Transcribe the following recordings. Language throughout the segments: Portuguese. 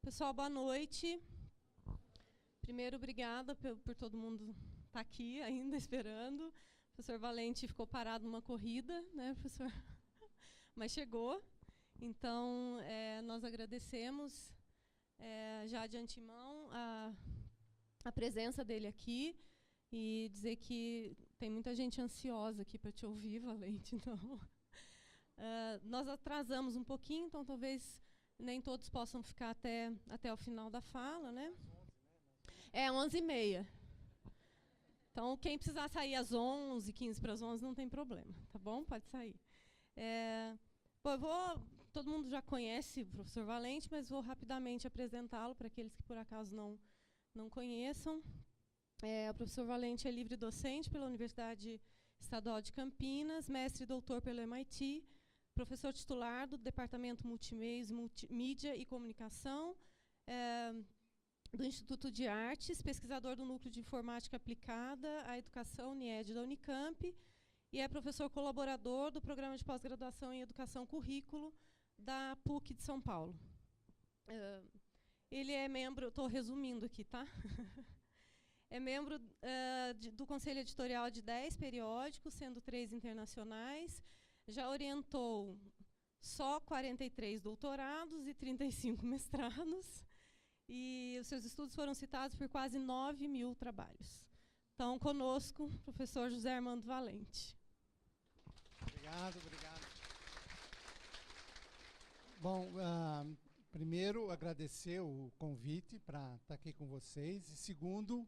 Pessoal, boa noite. Primeiro, obrigada por todo mundo estar aqui ainda esperando. O professor Valente ficou parado numa corrida, né, professor? Mas chegou. Então, nós agradecemos já de antemão a presença dele aqui e dizer que tem muita gente ansiosa aqui para te ouvir, Valente. Então, nós atrasamos um pouquinho, então talvez nem todos possam ficar até o final da fala, né? 11h30. Então, quem precisar sair às 11, 15 para as 11, não tem problema, tá bom? Pode sair. Todo mundo já conhece o professor Valente, mas vou rapidamente apresentá-lo para aqueles que, por acaso, não conheçam. O professor Valente é livre docente pela Universidade Estadual de Campinas, mestre e doutor pelo MIT, professor titular do Departamento Multimeios, Multimídia e Comunicação, do Instituto de Artes, pesquisador do Núcleo de Informática Aplicada à Educação UNIED da Unicamp, e é professor colaborador do Programa de Pós-Graduação em Educação Currículo da PUC de São Paulo. Ele é membro, estou resumindo aqui, tá? É membro do Conselho Editorial de 10 periódicos, sendo 3 internacionais. Já orientou só 43 doutorados e 35 mestrados. E os seus estudos foram citados por quase 9.000 trabalhos. Então, conosco, o professor José Armando Valente. Obrigado. Bom, primeiro, agradecer o convite para estar aqui com vocês. E segundo,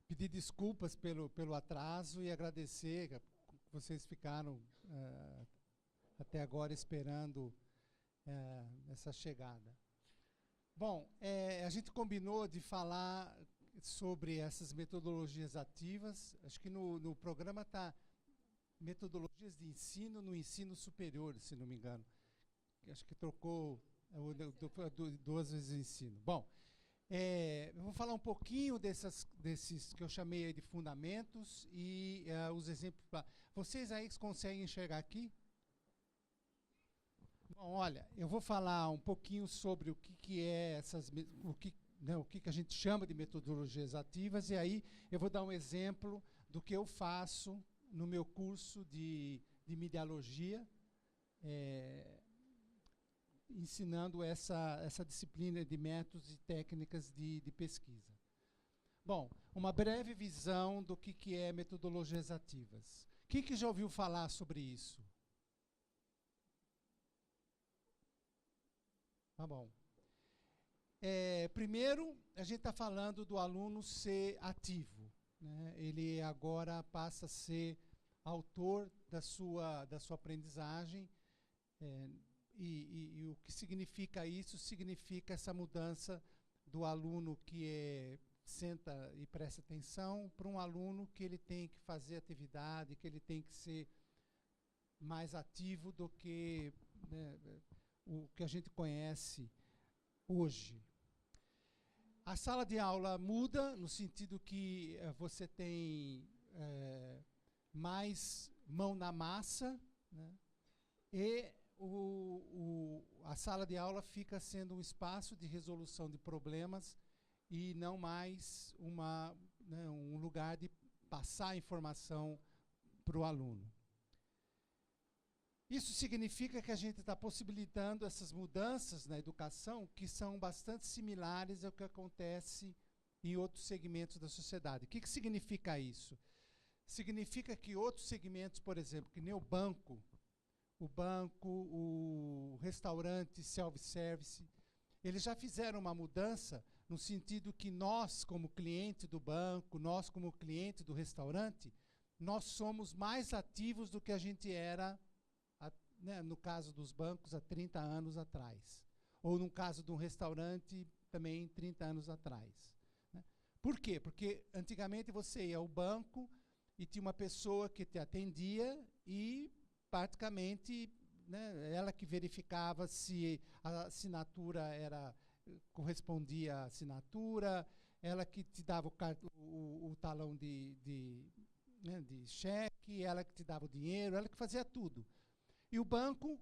pedir desculpas pelo atraso e agradecer que vocês ficaram até agora esperando essa chegada. Bom, a gente combinou de falar sobre essas metodologias ativas. Acho que no programa está metodologias de ensino no ensino superior, se não me engano. Acho que trocou 2 vezes o ensino. Bom, eu vou falar um pouquinho desses que eu chamei de fundamentos e os exemplos. Vocês aí conseguem enxergar aqui? Bom, olha, eu vou falar um pouquinho sobre o que é o que a gente chama de metodologias ativas, e aí eu vou dar um exemplo do que eu faço no meu curso de mediologia, ensinando essa disciplina de métodos e técnicas de pesquisa. Bom, uma breve visão do que é metodologias ativas. Quem que já ouviu falar sobre isso? Tá bom. Primeiro, a gente está falando do aluno ser ativo, né? Ele agora passa a ser autor da sua aprendizagem. E o que significa isso? Significa essa mudança do aluno que senta e presta atenção para um aluno que ele tem que fazer atividade, que ele tem que ser mais ativo do que, né, o que a gente conhece hoje. A sala de aula muda no sentido que você tem mais mão na massa, né? E a sala de aula fica sendo um espaço de resolução de problemas e não mais um lugar de passar informação para o aluno. Isso significa que a gente está possibilitando essas mudanças na educação que são bastante similares ao que acontece em outros segmentos da sociedade. O que significa isso? Significa que outros segmentos, por exemplo, que nem o banco, o restaurante, self-service, eles já fizeram uma mudança no sentido que nós, como cliente do banco, nós, como cliente do restaurante, nós somos mais ativos do que a gente era, né, no caso dos bancos, há 30 anos atrás. Ou no caso de um restaurante, também 30 anos atrás. Né? Por quê? Porque antigamente você ia ao banco e tinha uma pessoa que te atendia e, praticamente, né, ela que verificava se a assinatura correspondia à assinatura, ela que te dava o talão de cheque, ela que te dava o dinheiro, ela que fazia tudo. E o banco,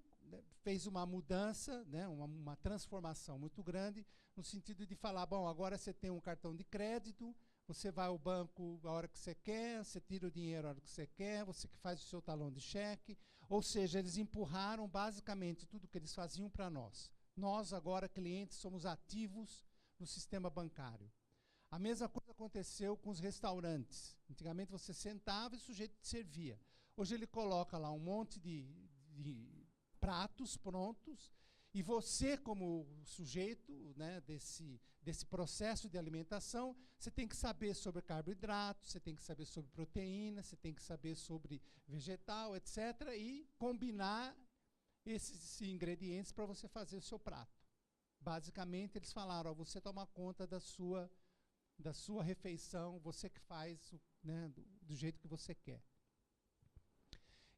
fez uma mudança, né, uma transformação muito grande, no sentido de falar, bom, agora você tem um cartão de crédito, você vai ao banco a hora que você quer, você tira o dinheiro a hora que você quer, você que faz o seu talão de cheque. Ou seja, eles empurraram basicamente tudo que eles faziam para nós. Nós, agora, clientes, somos ativos no sistema bancário. A mesma coisa aconteceu com os restaurantes. Antigamente você sentava e o sujeito te servia. Hoje ele coloca lá um monte de pratos prontos, e você, como sujeito, né, desse processo de alimentação, você tem que saber sobre carboidratos, você tem que saber sobre proteína, você tem que saber sobre vegetal, etc., e combinar esses ingredientes para você fazer o seu prato. Basicamente, eles falaram, ó, você toma conta da sua refeição, você que faz, né, do jeito que você quer.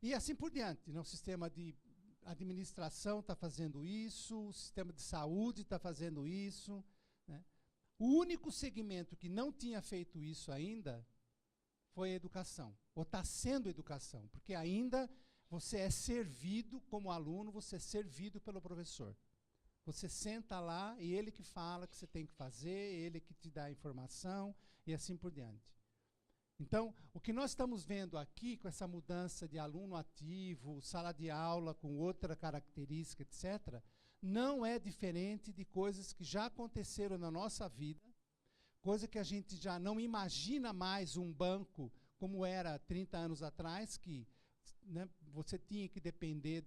E assim por diante, né, o sistema de administração está fazendo isso, o sistema de saúde está fazendo isso, né. O único segmento que não tinha feito isso ainda foi a educação, ou está sendo educação, porque ainda você é servido como aluno, você é servido pelo professor. Você senta lá e ele que fala o que você tem que fazer, ele que te dá a informação e assim por diante. Então, o que nós estamos vendo aqui, com essa mudança de aluno ativo, sala de aula com outra característica, etc., não é diferente de coisas que já aconteceram na nossa vida, coisa que a gente já não imagina mais um banco como era 30 anos atrás, que, né, você tinha que depender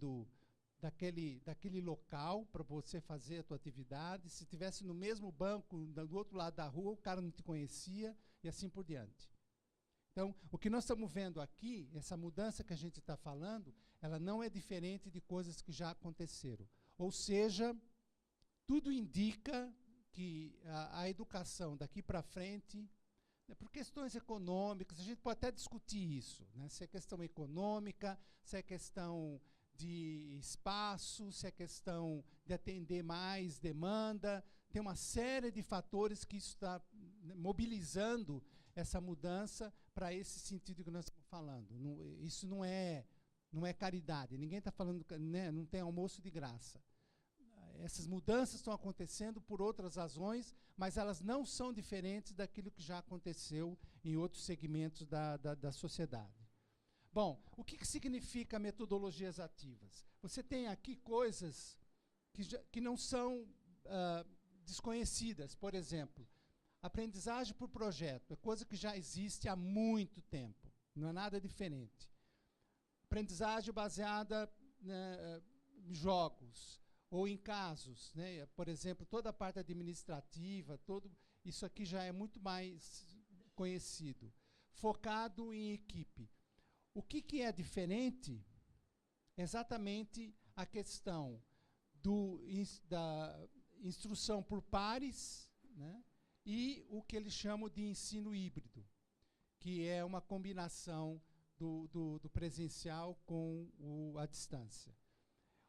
daquele local para você fazer a tua atividade. Se estivesse no mesmo banco, do outro lado da rua, o cara não te conhecia, e assim por diante. Então, o que nós estamos vendo aqui, essa mudança que a gente está falando, ela não é diferente de coisas que já aconteceram. Ou seja, tudo indica que a educação daqui para frente, né, por questões econômicas, a gente pode até discutir isso, né, se é questão econômica, se é questão de espaço, se é questão de atender mais demanda, tem uma série de fatores que isso está mobilizando essa mudança para esse sentido que nós estamos falando. Isso não é caridade, ninguém está falando, né, não tem almoço de graça. Essas mudanças estão acontecendo por outras razões, mas elas não são diferentes daquilo que já aconteceu em outros segmentos da sociedade. Bom, o que significa metodologias ativas? Você tem aqui coisas que não são desconhecidas. Por exemplo, aprendizagem por projeto é coisa que já existe há muito tempo, não é nada diferente. Aprendizagem baseada, né, em jogos ou em casos, né? Por exemplo, toda a parte administrativa, isso aqui já é muito mais conhecido. Focado em equipe. O que é diferente? Exatamente a questão da instrução por pares, né, e o que eles chamam de ensino híbrido, que é uma combinação do presencial com a distância.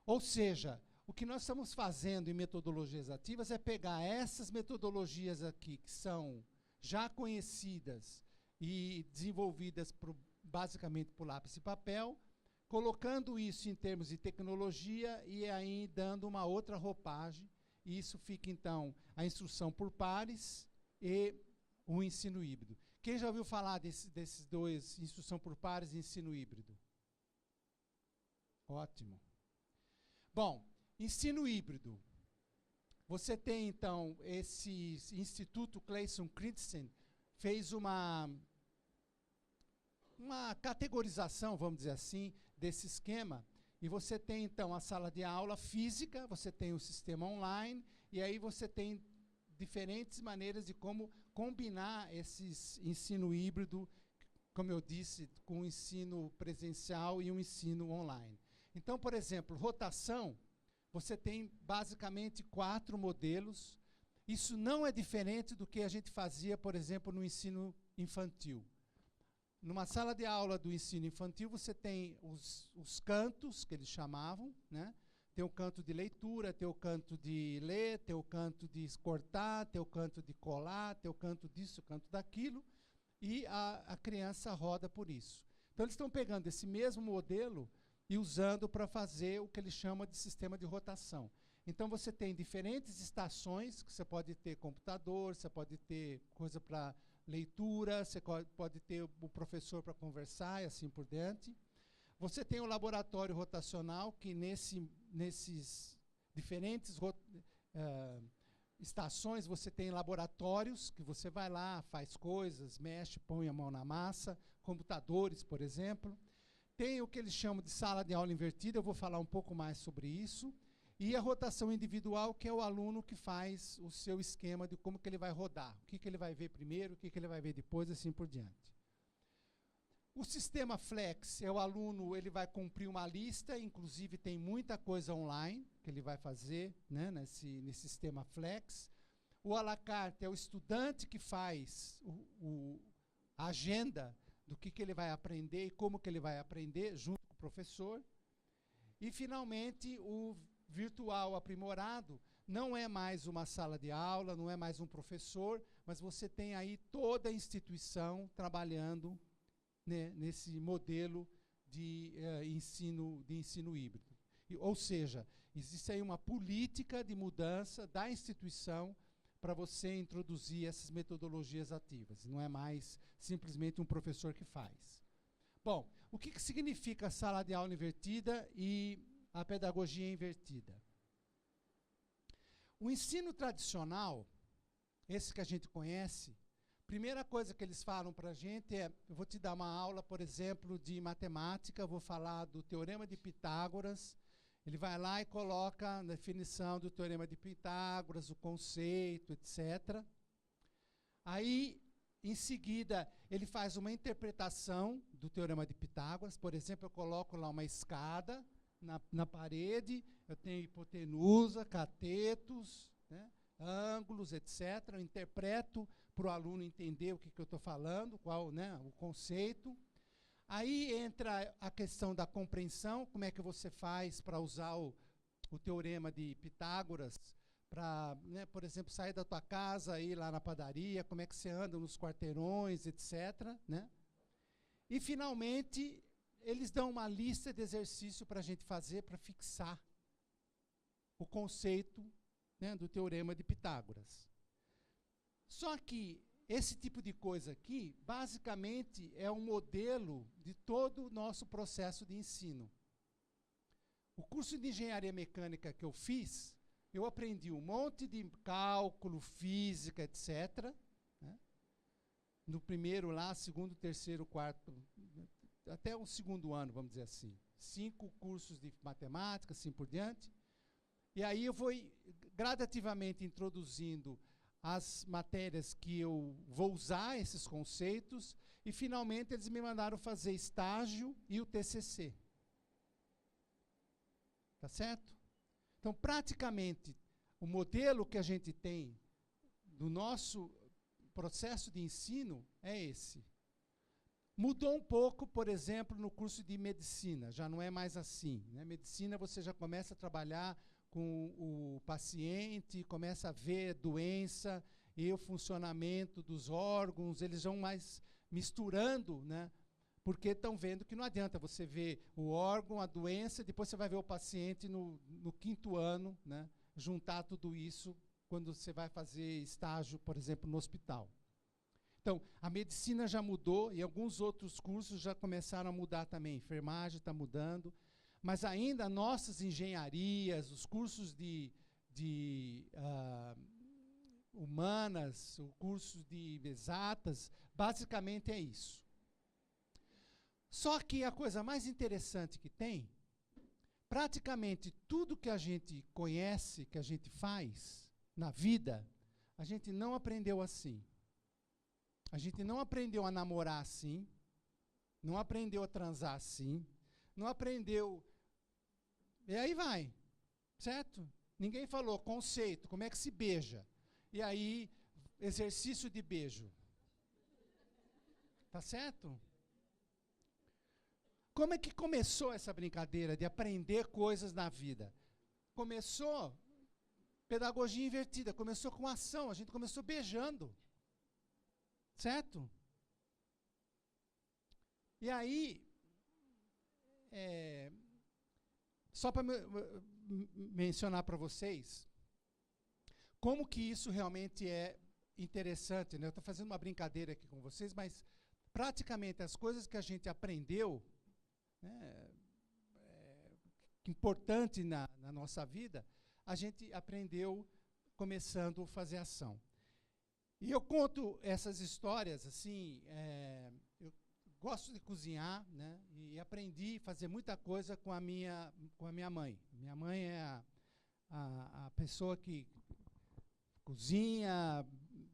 Ou seja, o que nós estamos fazendo em metodologias ativas é pegar essas metodologias aqui, que são já conhecidas e desenvolvidas basicamente por lápis e papel, colocando isso em termos de tecnologia e aí dando uma outra roupagem, e isso fica, então, a instrução por pares e o ensino híbrido. Quem já ouviu falar desses dois, instrução por pares e ensino híbrido? Ótimo. Bom, ensino híbrido. Você tem, então, esse Instituto Clayson Christensen fez uma categorização, vamos dizer assim, desse esquema, e você tem, então, a sala de aula física, você tem o sistema online, e aí você tem diferentes maneiras de como combinar esse ensino híbrido, como eu disse, com o ensino presencial e o ensino online. Então, por exemplo, rotação, você tem basicamente 4 modelos. Isso não é diferente do que a gente fazia, por exemplo, no ensino infantil. Numa sala de aula do ensino infantil, você tem os cantos, que eles chamavam, né? Tem o canto de leitura, tem o canto de ler, tem o canto de cortar, tem o canto de colar, tem o canto disso, o canto daquilo, e a criança roda por isso. Então, eles estão pegando esse mesmo modelo e usando para fazer o que ele chama de sistema de rotação. Então, você tem diferentes estações, que você pode ter computador, você pode ter coisa para leitura, você pode ter o professor para conversar e assim por diante. Você tem o laboratório rotacional, que nesses diferentes estações você tem laboratórios, que você vai lá, faz coisas, mexe, põe a mão na massa, computadores, por exemplo. Tem o que eles chamam de sala de aula invertida, eu vou falar um pouco mais sobre isso. E a rotação individual, que é o aluno que faz o seu esquema de como que ele vai rodar, o que ele vai ver primeiro, o que ele vai ver depois, assim por diante. O sistema flex é o aluno, ele vai cumprir uma lista, inclusive tem muita coisa online que ele vai fazer, né, nesse sistema flex. O à la carte é o estudante que faz a agenda do que ele vai aprender e como que ele vai aprender, junto com o professor. E, finalmente, o virtual aprimorado não é mais uma sala de aula, não é mais um professor, mas você tem aí toda a instituição trabalhando, né, nesse modelo de ensino híbrido. Ou seja, existe aí uma política de mudança da instituição para você introduzir essas metodologias ativas. Não é mais simplesmente um professor que faz. Bom, o que significa a sala de aula invertida e a pedagogia invertida? O ensino tradicional, esse que a gente conhece, primeira coisa que eles falam para a gente é, eu vou te dar uma aula, por exemplo, de matemática, vou falar do Teorema de Pitágoras, ele vai lá e coloca a definição do Teorema de Pitágoras, o conceito, etc. Aí, em seguida, ele faz uma interpretação do Teorema de Pitágoras, por exemplo, eu coloco lá uma escada na parede, eu tenho hipotenusa, catetos, né, ângulos, etc. Eu interpreto para o aluno entender o que eu estou falando, qual, né, o conceito. Aí entra a questão da compreensão, como é que você faz para usar o Teorema de Pitágoras, para, né, por exemplo, sair da tua casa, ir lá na padaria, como é que você anda nos quarteirões, etc. Né? E, finalmente, eles dão uma lista de exercícios para a gente fazer, para fixar o conceito, né, do Teorema de Pitágoras. Só que esse tipo de coisa aqui, basicamente, é um modelo de todo o nosso processo de ensino. O curso de engenharia mecânica que eu fiz, eu aprendi um monte de cálculo, física, etc. Né? No primeiro lá, segundo, terceiro, quarto, até o segundo ano, vamos dizer assim. 5 cursos de matemática, assim por diante. E aí eu vou gradativamente introduzindo as matérias que eu vou usar esses conceitos, e finalmente eles me mandaram fazer estágio e o TCC. Tá certo? Então, praticamente, o modelo que a gente tem do nosso processo de ensino é esse. Mudou um pouco, por exemplo, no curso de medicina, já não é mais assim. Né? Medicina você já começa a trabalhar com o paciente, começa a ver doença e o funcionamento dos órgãos, eles vão mais misturando, né? Porque estão vendo que não adianta você ver o órgão, a doença, depois você vai ver o paciente no 5º ano, né? Juntar tudo isso quando você vai fazer estágio, por exemplo, no hospital. Então, a medicina já mudou e alguns outros cursos já começaram a mudar também. Enfermagem está mudando. Mas ainda nossas engenharias, os cursos de humanas, o curso de exatas, basicamente é isso. Só que a coisa mais interessante que tem, praticamente tudo que a gente conhece, que a gente faz na vida, a gente não aprendeu assim. A gente não aprendeu a namorar assim, não aprendeu a transar assim, não aprendeu... E aí vai, certo? Ninguém falou conceito, como é que se beija. E aí, exercício de beijo. Tá certo? Como é que começou essa brincadeira de aprender coisas na vida? Começou pedagogia invertida, começou com ação, a gente começou beijando. Certo? E aí, só para mencionar para vocês como que isso realmente é interessante, né? Eu estou fazendo uma brincadeira aqui com vocês, mas praticamente as coisas que a gente aprendeu, né, importante na nossa vida, a gente aprendeu começando a fazer ação. E eu conto essas histórias, assim, eu gosto de cozinhar, né, e aprendi a fazer muita coisa com a minha mãe. Minha mãe é a pessoa que cozinha,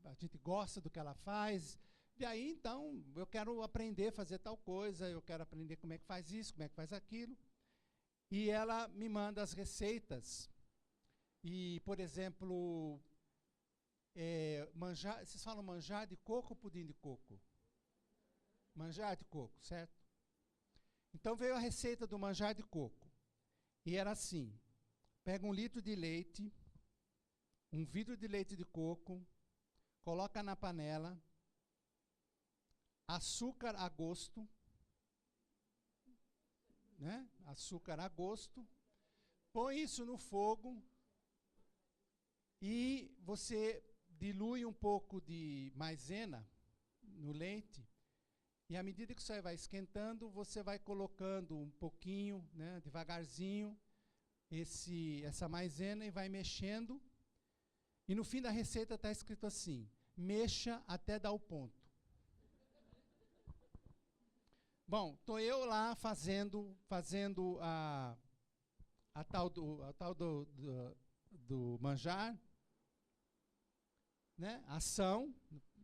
a gente gosta do que ela faz, e aí, então, eu quero aprender a fazer tal coisa, eu quero aprender como é que faz isso, como é que faz aquilo, e ela me manda as receitas. E, por exemplo, manjar, vocês falam manjar de coco ou pudim de coco? Manjar de coco, certo? Então veio a receita do manjar de coco. E era assim: pega 1 litro de leite, 1 vidro de leite de coco, coloca na panela, açúcar a gosto, né? Açúcar a gosto, põe isso no fogo e você dilui um pouco de maisena no leite, e à medida que você vai esquentando, você vai colocando um pouquinho, né, devagarzinho, essa maisena e vai mexendo. E no fim da receita está escrito assim: mexa até dar o ponto. Bom, estou eu lá fazendo a tal do manjar, né? Ação.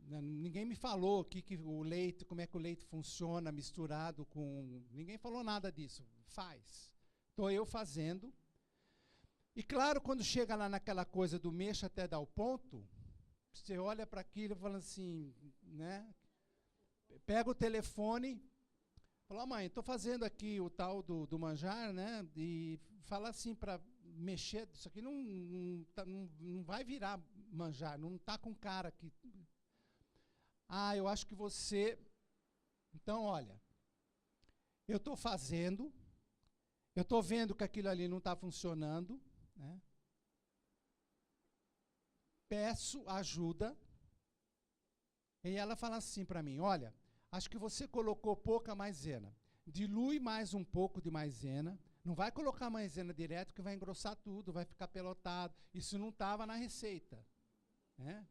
Ninguém me falou o leite, como é que o leite funciona misturado com... Ninguém falou nada disso. Faz. Estou eu fazendo. E claro, quando chega lá naquela coisa do mexa até dar o ponto, você olha para aquilo e fala assim, né? Pega o telefone, fala: mãe, estou fazendo aqui o tal do manjar, né? E fala assim para mexer, isso aqui não vai virar manjar, não está com cara aqui. Ah, eu acho que você... Então, olha, eu estou fazendo, eu estou vendo que aquilo ali não está funcionando, né? Peço ajuda, e ela fala assim para mim: olha, acho que você colocou pouca maisena, dilui mais um pouco de maisena, não vai colocar maisena direto que vai engrossar tudo, vai ficar pelotado, isso não estava na receita, né?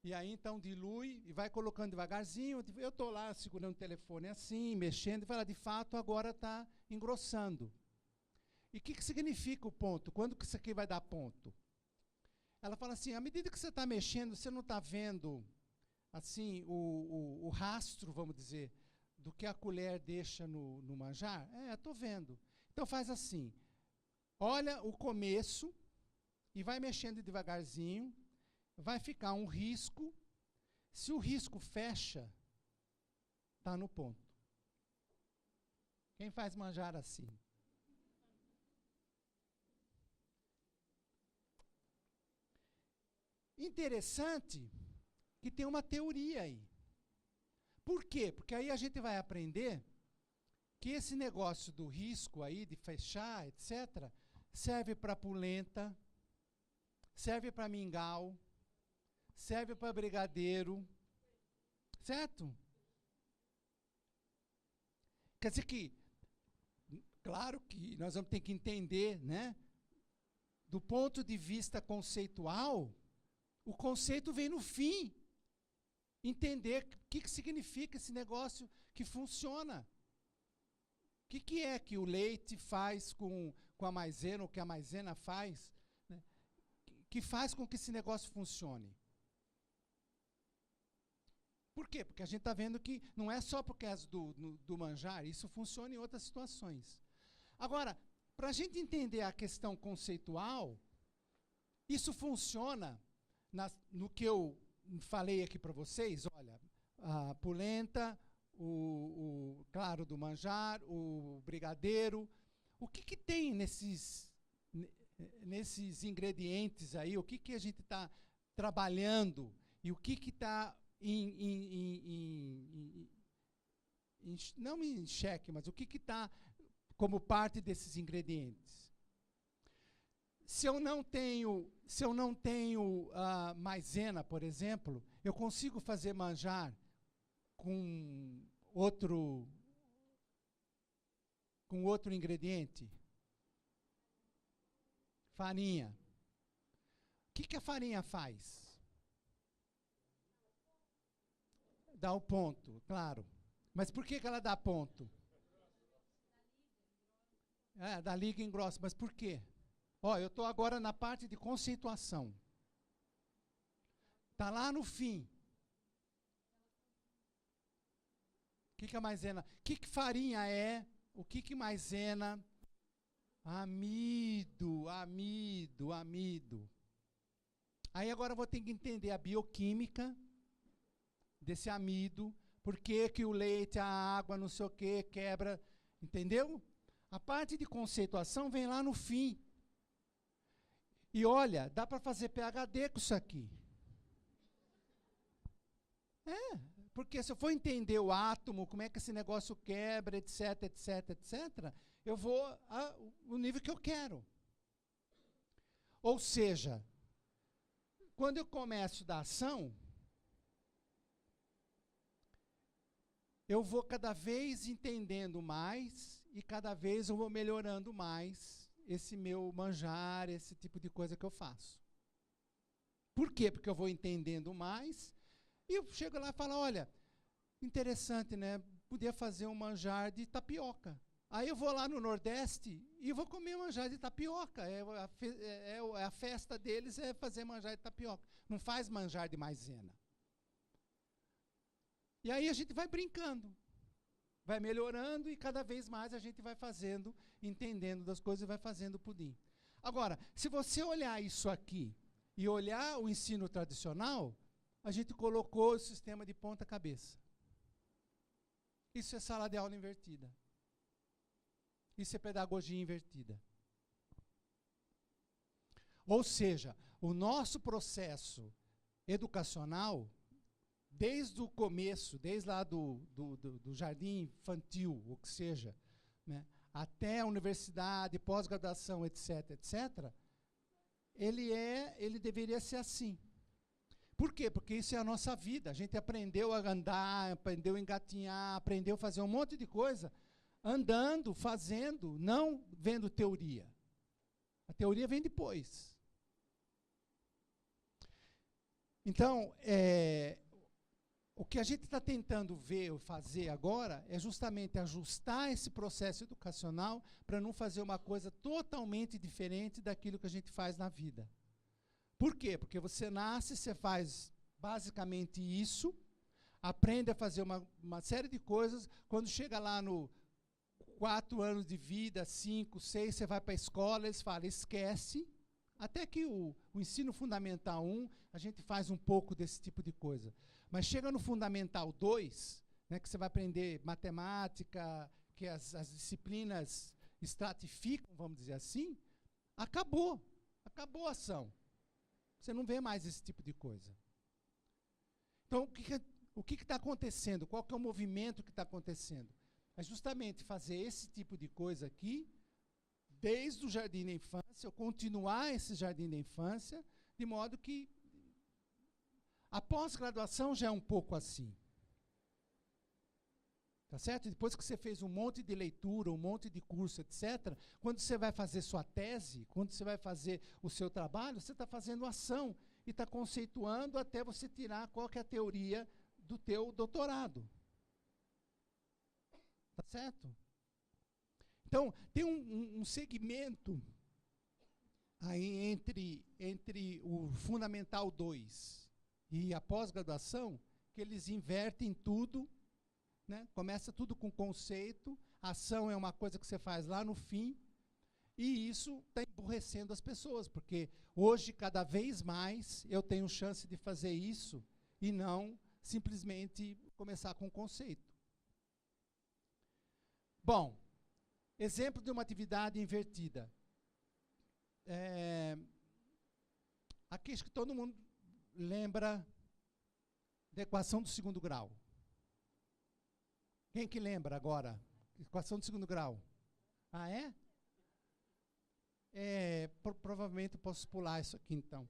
E aí, então, dilui e vai colocando devagarzinho. Eu estou lá segurando o telefone assim, mexendo, e fala: de fato, agora está engrossando. E o que significa o ponto? Quando que isso aqui vai dar ponto? Ela fala assim: à medida que você está mexendo, você não está vendo assim o rastro, vamos dizer, do que a colher deixa no manjar? Estou vendo. Então faz assim: olha o começo e vai mexendo devagarzinho. Vai ficar um risco. Se o risco fecha, está no ponto. Quem faz manjar assim? Interessante que tem uma teoria aí. Por quê? Porque aí a gente vai aprender que esse negócio do risco aí, de fechar, etc., serve para polenta, serve para mingau, serve para brigadeiro, certo? Quer dizer que, claro que nós vamos ter que entender, né? Do ponto de vista conceitual, o conceito vem no fim. Entender o que significa esse negócio que funciona. O que é que o leite faz com a maisena, ou que a maisena faz, né? Que faz com que esse negócio funcione. Por quê? Porque a gente está vendo que não é só por causa do manjar, isso funciona em outras situações. Agora, para a gente entender a questão conceitual, isso funciona no que eu falei aqui para vocês. Olha, a polenta, claro, do manjar, o brigadeiro. O que tem nesses ingredientes aí? O que a gente está trabalhando? E o que está não em xeque, mas o que está como parte desses ingredientes. Se eu não tenho maisena, por exemplo, eu consigo fazer manjar com outro ingrediente? Farinha. O que a farinha faz? Dá o ponto, claro. Mas por que ela dá ponto? Dá liga engrossa. Mas por quê? Ó, eu estou agora na parte de conceituação. Está lá no fim. O que a maisena? O que farinha é? O que maisena? Amido. Aí agora eu vou ter que entender a bioquímica desse amido, por que o leite, a água, não sei o que, quebra, entendeu? A parte de conceituação vem lá no fim. E olha, dá para fazer PhD com isso aqui. Porque se eu for entender o átomo, como é que esse negócio quebra, etc, eu vou ao nível que eu quero. Ou seja, quando eu começo da ação, eu vou cada vez entendendo mais e cada vez eu vou melhorando mais esse meu manjar, esse tipo de coisa que eu faço. Por quê? Porque eu vou entendendo mais e eu chego lá e falo, olha, interessante, né? Podia fazer um manjar de tapioca. Aí eu vou lá no Nordeste e vou comer manjar de tapioca. A festa deles é fazer manjar de tapioca. Não faz manjar de maisena. E aí a gente vai brincando, vai melhorando e cada vez mais a gente vai fazendo, entendendo das coisas e vai fazendo pudim. Agora, se você olhar isso aqui e olhar o ensino tradicional, a gente colocou o sistema de ponta cabeça. Isso é sala de aula invertida. Isso é pedagogia invertida. Ou seja, o nosso processo educacional, desde o começo, desde lá do jardim infantil, ou que seja, né, até a universidade, pós-graduação, etc., ele deveria ser assim. Por quê? Porque isso é a nossa vida. A gente aprendeu a andar, aprendeu a engatinhar, aprendeu a fazer um monte de coisa, andando, fazendo, não vendo teoria. A teoria vem depois. Então, o que a gente está tentando ver ou fazer agora é justamente ajustar esse processo educacional para não fazer uma coisa totalmente diferente daquilo que a gente faz na vida. Por quê? Porque você nasce, você faz basicamente isso, aprende a fazer uma série de coisas, quando chega lá no 4 anos de vida, 5, 6, você vai para a escola, eles falam, esquece, até que o ensino fundamental 1, a gente faz um pouco desse tipo de coisa. Mas chega no fundamental 2, né, que você vai aprender matemática, que as disciplinas estratificam, vamos dizer assim, acabou a ação. Você não vê mais esse tipo de coisa. Então, o que está acontecendo? Qual que é o movimento que está acontecendo? É justamente fazer esse tipo de coisa aqui, desde o jardim da infância, ou continuar esse jardim da infância, de modo que a pós-graduação já é um pouco assim. Tá certo? Depois que você fez um monte de leitura, um monte de curso, etc., quando você vai fazer sua tese, quando você vai fazer o seu trabalho, você está fazendo ação e está conceituando até você tirar qual que é a teoria do teu doutorado. Tá certo? Então, tem um segmento aí entre o Fundamental 2 e a pós-graduação, que eles invertem tudo, né? Começa tudo com conceito, a ação é uma coisa que você faz lá no fim, e isso está emburrecendo as pessoas, porque hoje, cada vez mais, eu tenho chance de fazer isso e não simplesmente começar com conceito. Bom, exemplo de uma atividade invertida. Aqui acho que todo mundo lembra da equação do segundo grau. Quem que lembra agora? Equação do segundo grau. Ah, é? Provavelmente eu posso pular isso aqui, então.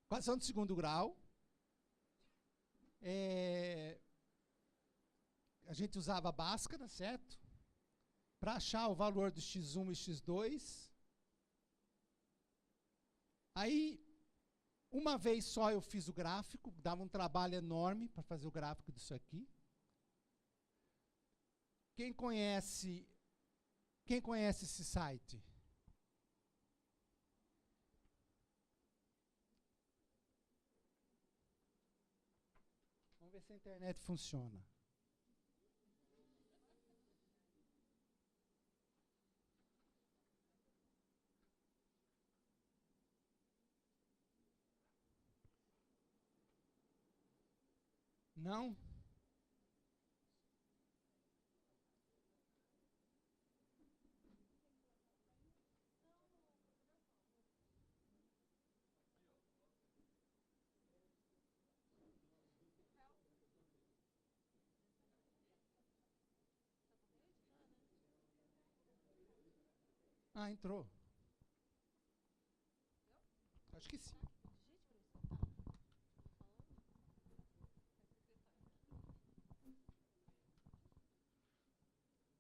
Equação de segundo grau. A gente usava Bhaskara, certo? Para achar o valor do x1 e x2. Aí, uma vez só eu fiz o gráfico, dava um trabalho enorme para fazer o gráfico disso aqui. Quem conhece esse site? Vamos ver se a internet funciona. Não? Ah, entrou. Acho que sim.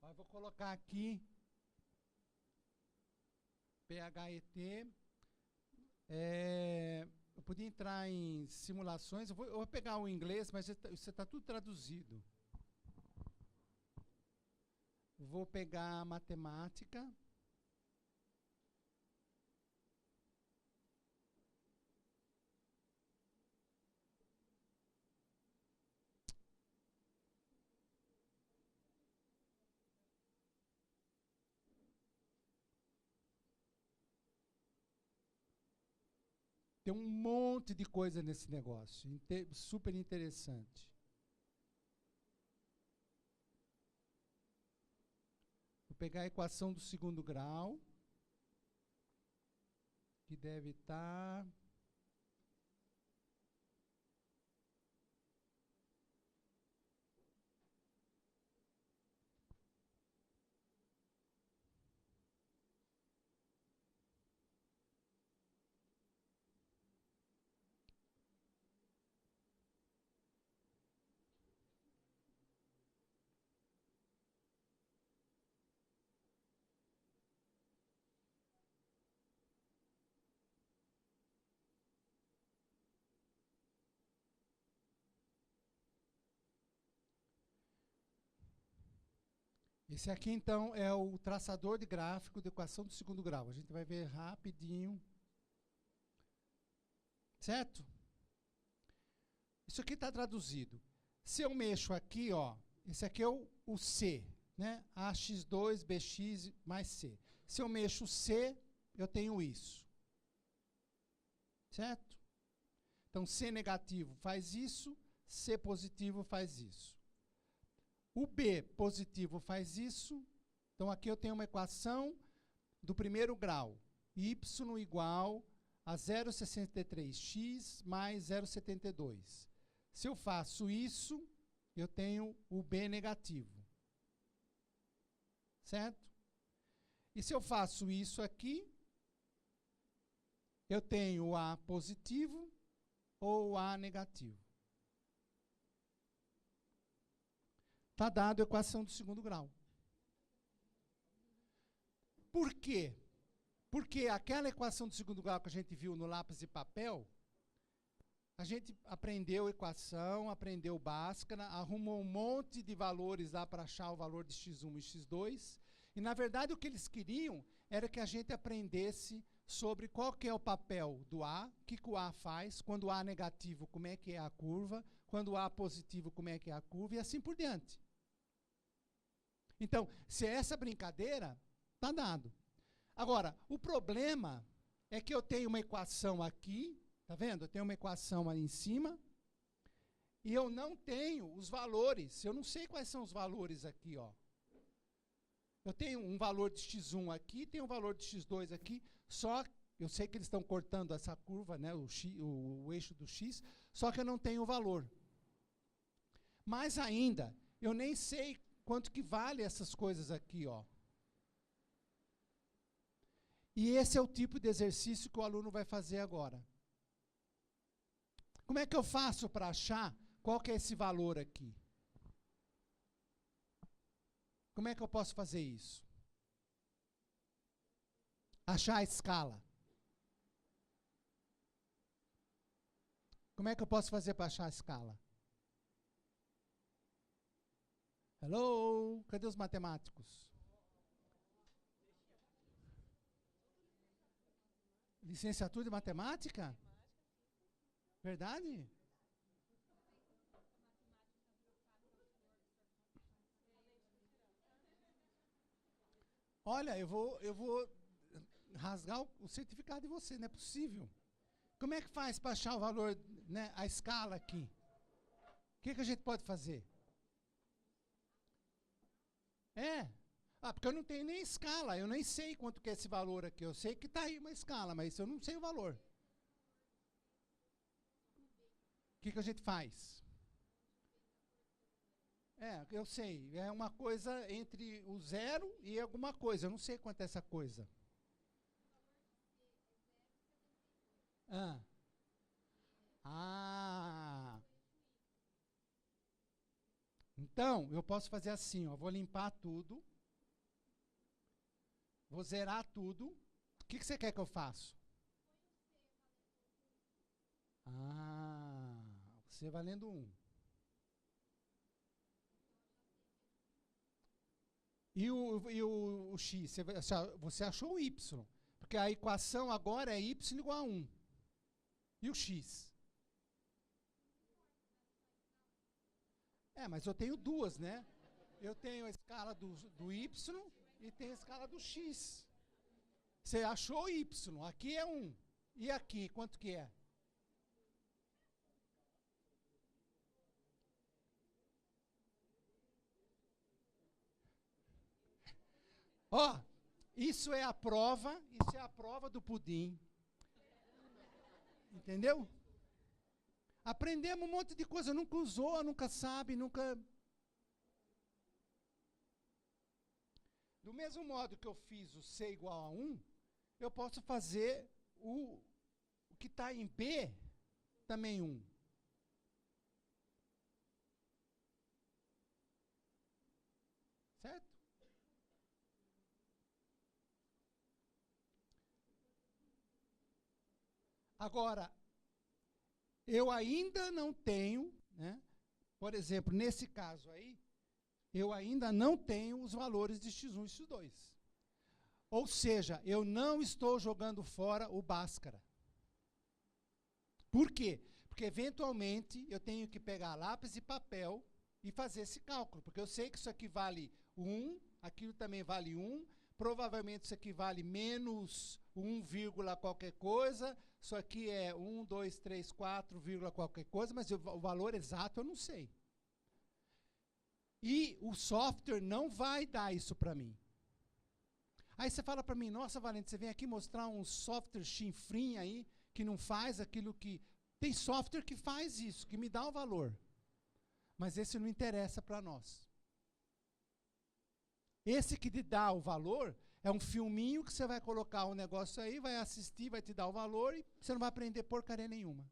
Eu vou colocar aqui PHET. Eu podia entrar em simulações. Eu vou pegar o inglês, mas isso está tudo traduzido. Vou pegar a matemática. Tem um monte de coisa nesse negócio, super interessante. Vou pegar a equação do segundo grau, que deve estar... Esse aqui, então, é o traçador de gráfico de equação do segundo grau. A gente vai ver rapidinho. Certo? Isso aqui está traduzido. Se eu mexo aqui, ó, esse aqui é o C, né? AX2, BX mais C. Se eu mexo C, eu tenho isso. Certo? Então, C negativo faz isso, C positivo faz isso. O B positivo faz isso. Então, aqui eu tenho uma equação do primeiro grau. Y igual a 0,63x mais 0,72. Se eu faço isso, eu tenho o B negativo. Certo? E se eu faço isso aqui, eu tenho o A positivo ou o A negativo. Está dado a equação do segundo grau. Por quê? Porque aquela equação do segundo grau que a gente viu no lápis de papel, a gente aprendeu equação, aprendeu Bhaskara, arrumou um monte de valores lá para achar o valor de x1 e x2, e na verdade o que eles queriam era que a gente aprendesse sobre qual que é o papel do A, o que o A faz, quando o A é negativo, como é que é a curva, quando o A é positivo, como é que é a curva, e assim por diante. Então, se é essa brincadeira, está dado. Agora, o problema é que eu tenho uma equação aqui, tá vendo? Eu tenho uma equação ali em cima, e eu não tenho os valores, eu não sei quais são os valores aqui, ó. Eu tenho um valor de x1 aqui, tenho um valor de x2 aqui, só eu sei que eles estão cortando essa curva, né, o eixo do x, só que eu não tenho o valor. Mais ainda, eu nem sei quanto que vale essas coisas aqui, ó. E esse é o tipo de exercício que o aluno vai fazer agora. Como é que eu faço para achar qual que é esse valor aqui? Como é que eu posso fazer isso? Achar a escala. Como é que eu posso fazer para achar a escala? Hello? Cadê os matemáticos? Licenciatura em matemática? Verdade? Olha, eu vou rasgar o certificado de você, não é possível. Como é que faz para achar o valor, né, a escala aqui? O que a gente pode fazer? Porque eu não tenho nem escala, eu nem sei quanto que é esse valor aqui. Eu sei que está aí uma escala, mas eu não sei o valor. O que a gente faz? Eu sei, é uma coisa entre o 0 e alguma coisa, eu não sei quanto é essa coisa. Então, eu posso fazer assim, ó, vou limpar tudo, vou zerar tudo. O que você quer que eu faça? Você valendo 1. E o x? Você achou o y. Porque a equação agora é y igual a 1. E o x? Mas eu tenho duas, né? Eu tenho a escala do y e tenho a escala do x. Você achou o y, aqui é 1. E aqui, quanto que é? Ó, isso é a prova do pudim. Entendeu? Aprendemos um monte de coisa, nunca usou, nunca sabe, nunca... Do mesmo modo que eu fiz o C igual a 1, eu posso fazer o que está em B também 1. Certo? Agora, eu ainda não tenho, né? Por exemplo, nesse caso aí, eu ainda não tenho os valores de x1 e x2. Ou seja, eu não estou jogando fora o Bhaskara. Por quê? Porque, eventualmente, eu tenho que pegar lápis e papel e fazer esse cálculo, porque eu sei que isso aqui vale 1, aquilo também vale 1, provavelmente isso aqui vale menos 1, qualquer coisa, isso aqui é 1, 2, 3, 4, qualquer coisa, mas o valor exato eu não sei. E o software não vai dar isso para mim. Aí você fala para mim, nossa, Valente, você vem aqui mostrar um software chinfrim aí, que não faz aquilo que... Tem software que faz isso, que me dá o valor. Mas esse não interessa para nós. Esse que te dá o valor é um filminho que você vai colocar um negócio aí, vai assistir, vai te dar o valor e você não vai aprender porcaria nenhuma.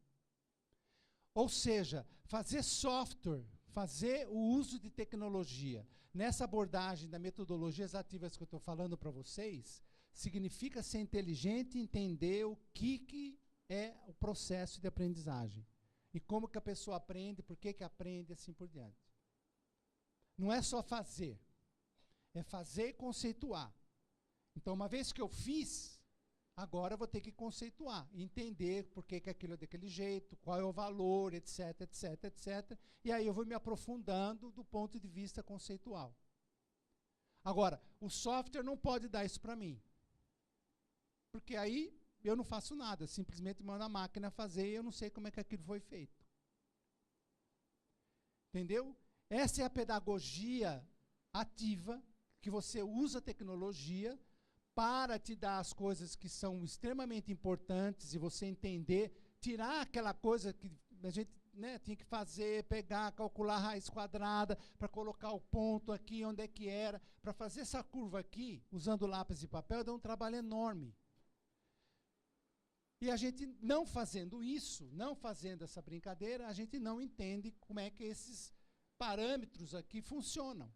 Ou seja, fazer software, fazer o uso de tecnologia, nessa abordagem da metodologias ativas que eu estou falando para vocês, significa ser inteligente e entender o que é o processo de aprendizagem. E como que a pessoa aprende, por que aprende, assim por diante. Não é só fazer, é fazer e conceituar. Então, uma vez que eu fiz, agora eu vou ter que conceituar, entender por que aquilo é daquele jeito, qual é o valor, etc, etc, etc. E aí eu vou me aprofundando do ponto de vista conceitual. Agora, o software não pode dar isso para mim. Porque aí eu não faço nada, eu simplesmente mando a máquina fazer e eu não sei como é que aquilo foi feito. Entendeu? Essa é a pedagogia ativa, que você usa a tecnologia para te dar as coisas que são extremamente importantes e você entender, tirar aquela coisa que a gente né, tinha que fazer, pegar, calcular a raiz quadrada, para colocar o ponto aqui, onde é que era. Para fazer essa curva aqui, usando lápis e papel, deu um trabalho enorme. E a gente não fazendo isso, não fazendo essa brincadeira, a gente não entende como é que esses parâmetros aqui funcionam.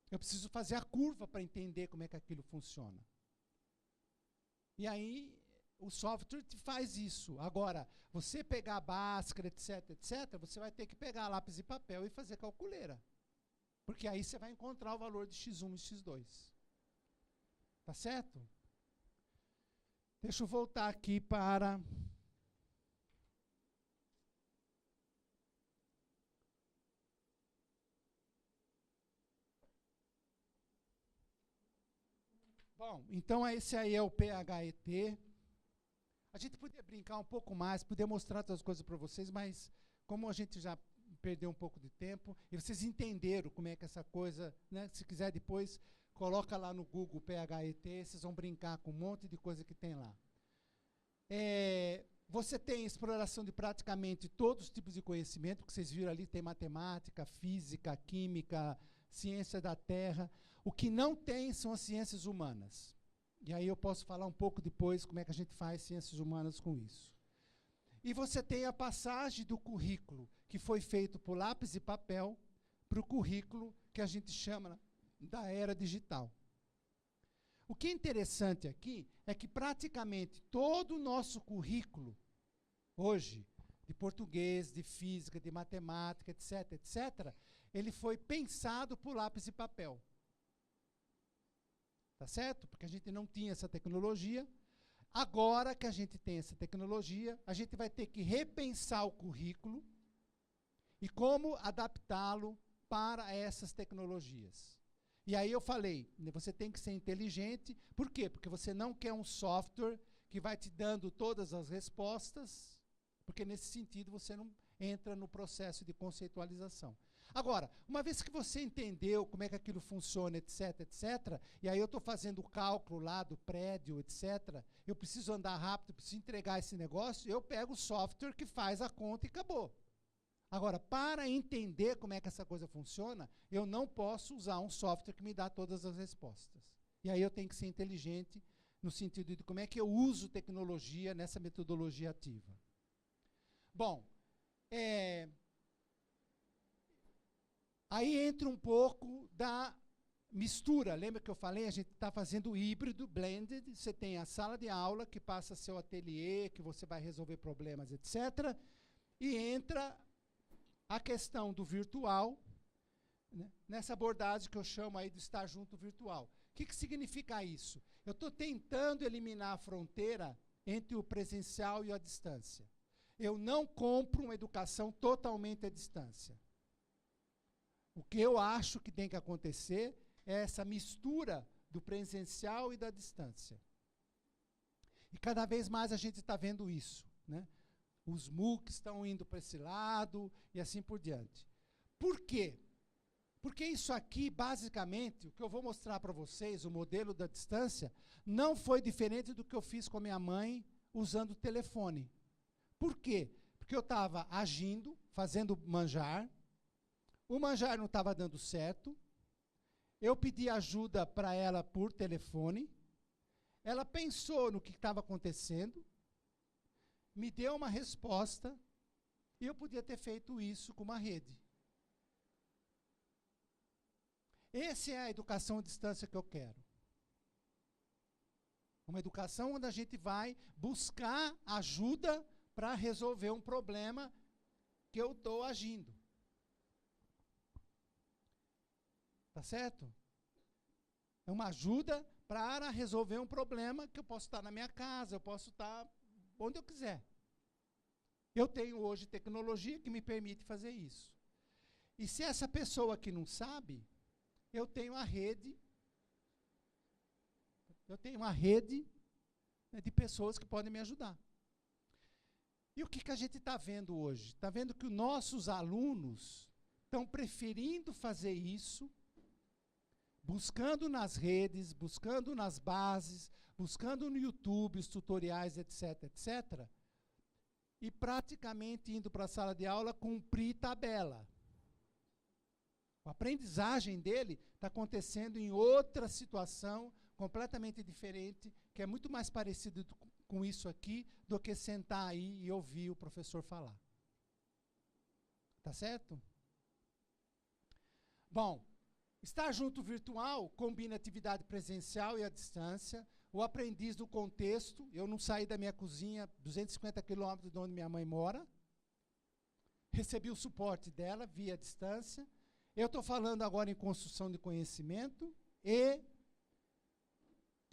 Eu preciso fazer a curva para entender como é que aquilo funciona. E aí, o software te faz isso. Agora, você pegar a Bhaskara, etc., etc., você vai ter que pegar lápis e papel e fazer calculeira. Porque aí você vai encontrar o valor de x1 e x2. Tá certo? Deixa eu voltar aqui para... Bom, então esse aí é o PHET. A gente podia brincar um pouco mais, podia mostrar outras coisas para vocês, mas como a gente já perdeu um pouco de tempo, e vocês entenderam como é que essa coisa, né, se quiser depois, coloca lá no Google PHET, vocês vão brincar com um monte de coisa que tem lá. Você tem exploração de praticamente todos os tipos de conhecimento, que vocês viram ali, tem matemática, física, química, ciência da terra. O que não tem são as ciências humanas. E aí eu posso falar um pouco depois como é que a gente faz ciências humanas com isso. E você tem a passagem do currículo, que foi feito por lápis e papel, para o currículo que a gente chama da era digital. O que é interessante aqui é que praticamente todo o nosso currículo, hoje, de português, de física, de matemática, etc., etc., ele foi pensado por lápis e papel. Tá certo? Porque a gente não tinha essa tecnologia. Agora que a gente tem essa tecnologia, a gente vai ter que repensar o currículo e como adaptá-lo para essas tecnologias. E aí eu falei, você tem que ser inteligente. Por quê? Porque você não quer um software que vai te dando todas as respostas, porque nesse sentido você não entra no processo de conceitualização. Agora, uma vez que você entendeu como é que aquilo funciona, etc., etc., e aí eu estou fazendo o cálculo lá do prédio, etc., eu preciso andar rápido, preciso entregar esse negócio, eu pego o software que faz a conta e acabou. Agora, para entender como é que essa coisa funciona, eu não posso usar um software que me dá todas as respostas. E aí eu tenho que ser inteligente no sentido de como é que eu uso tecnologia nessa metodologia ativa. Bom, aí entra um pouco da mistura. Lembra que eu falei? A gente está fazendo híbrido, blended. Você tem a sala de aula, que passa a ser o ateliê, que você vai resolver problemas, etc. E entra a questão do virtual, né, nessa abordagem que eu chamo aí de estar junto virtual. O que significa isso? Eu estou tentando eliminar a fronteira entre o presencial e a distância. Eu não compro uma educação totalmente à distância. O que eu acho que tem que acontecer é essa mistura do presencial e da distância. E cada vez mais a gente está vendo isso, né? Os MOOCs estão indo para esse lado e assim por diante. Por quê? Porque isso aqui, basicamente, o que eu vou mostrar para vocês, o modelo da distância, não foi diferente do que eu fiz com a minha mãe usando o telefone. Por quê? Porque eu estava agindo, fazendo manjar, o manjar não estava dando certo, eu pedi ajuda para ela por telefone, ela pensou no que estava acontecendo, me deu uma resposta, e eu podia ter feito isso com uma rede. Essa é a educação à distância que eu quero. Uma educação onde a gente vai buscar ajuda para resolver um problema que eu estou agindo. Tá certo? É uma ajuda para resolver um problema que eu posso estar na minha casa, eu posso estar onde eu quiser. Eu tenho hoje tecnologia que me permite fazer isso. E se essa pessoa aqui não sabe, eu tenho a rede, né, de pessoas que podem me ajudar. E o que a gente está vendo hoje? Está vendo que os nossos alunos estão preferindo fazer isso, buscando nas redes, buscando nas bases, buscando no YouTube os tutoriais, etc., etc., e praticamente indo para a sala de aula cumprir tabela. A aprendizagem dele está acontecendo em outra situação completamente diferente, que é muito mais parecido com isso aqui do que sentar aí e ouvir o professor falar. Tá certo? Bom, estar junto virtual combina atividade presencial e à distância. O aprendiz do contexto, eu não saí da minha cozinha 250 quilômetros de onde minha mãe mora. Recebi o suporte dela via distância. Eu estou falando agora em construção de conhecimento e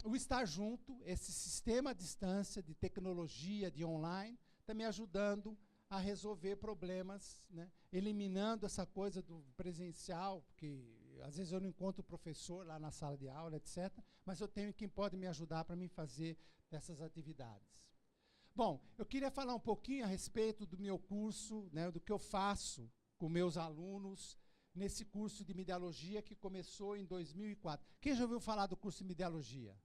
o estar junto, esse sistema à distância de tecnologia, de online, está me ajudando a resolver problemas, né? Eliminando essa coisa do presencial, porque às vezes eu não encontro o professor lá na sala de aula, etc., mas eu tenho quem pode me ajudar para me fazer essas atividades. Bom, eu queria falar um pouquinho a respeito do meu curso, né, do que eu faço com meus alunos nesse curso de Medialogia que começou em 2004. Quem já ouviu falar do curso de Medialogia?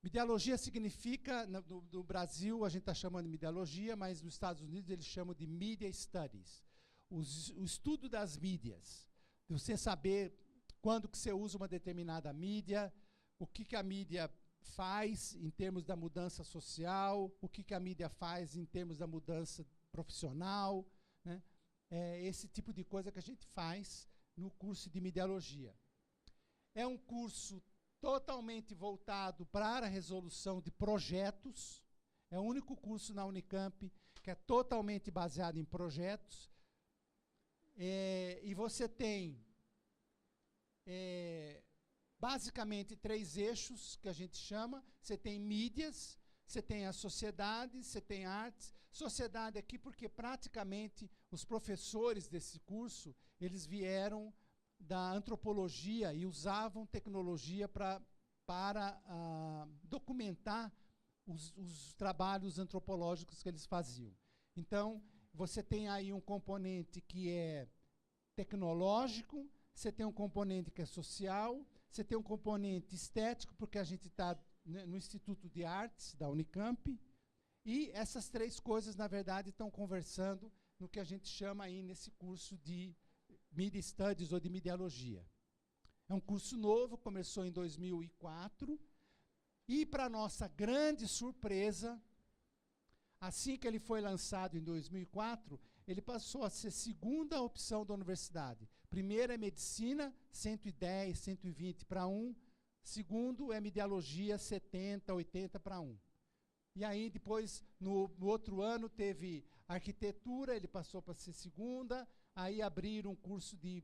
Medialogia significa, no Brasil a gente está chamando de Medialogia, mas nos Estados Unidos eles chamam de Media Studies. O estudo das mídias. De você saber quando que você usa uma determinada mídia, o que a mídia faz em termos da mudança social, o que a mídia faz em termos da mudança profissional, né? É esse tipo de coisa que a gente faz no curso de Medialogia. É um curso totalmente voltado para a resolução de projetos. É o único curso na Unicamp que é totalmente baseado em projetos. E você tem, basicamente, 3 eixos que a gente chama. Você tem mídias, você tem a sociedade, você tem artes. Sociedade aqui porque praticamente os professores desse curso, eles vieram da antropologia e usavam tecnologia para documentar os trabalhos antropológicos que eles faziam. Então, você tem aí um componente que é tecnológico, você tem um componente que é social, você tem um componente estético, porque a gente está no Instituto de Artes da Unicamp, e essas 3 coisas, na verdade, estão conversando no que a gente chama aí nesse curso de Media Studies ou de Medialogia. É um curso novo, começou em 2004, e, para nossa grande surpresa, assim que ele foi lançado em 2004, ele passou a ser segunda opção da universidade. Primeiro é medicina, 110, 120 para 1. Segundo é medialogia, 70, 80 para 1. E aí, depois, no outro ano, teve arquitetura, ele passou para ser segunda. Aí abriram um curso de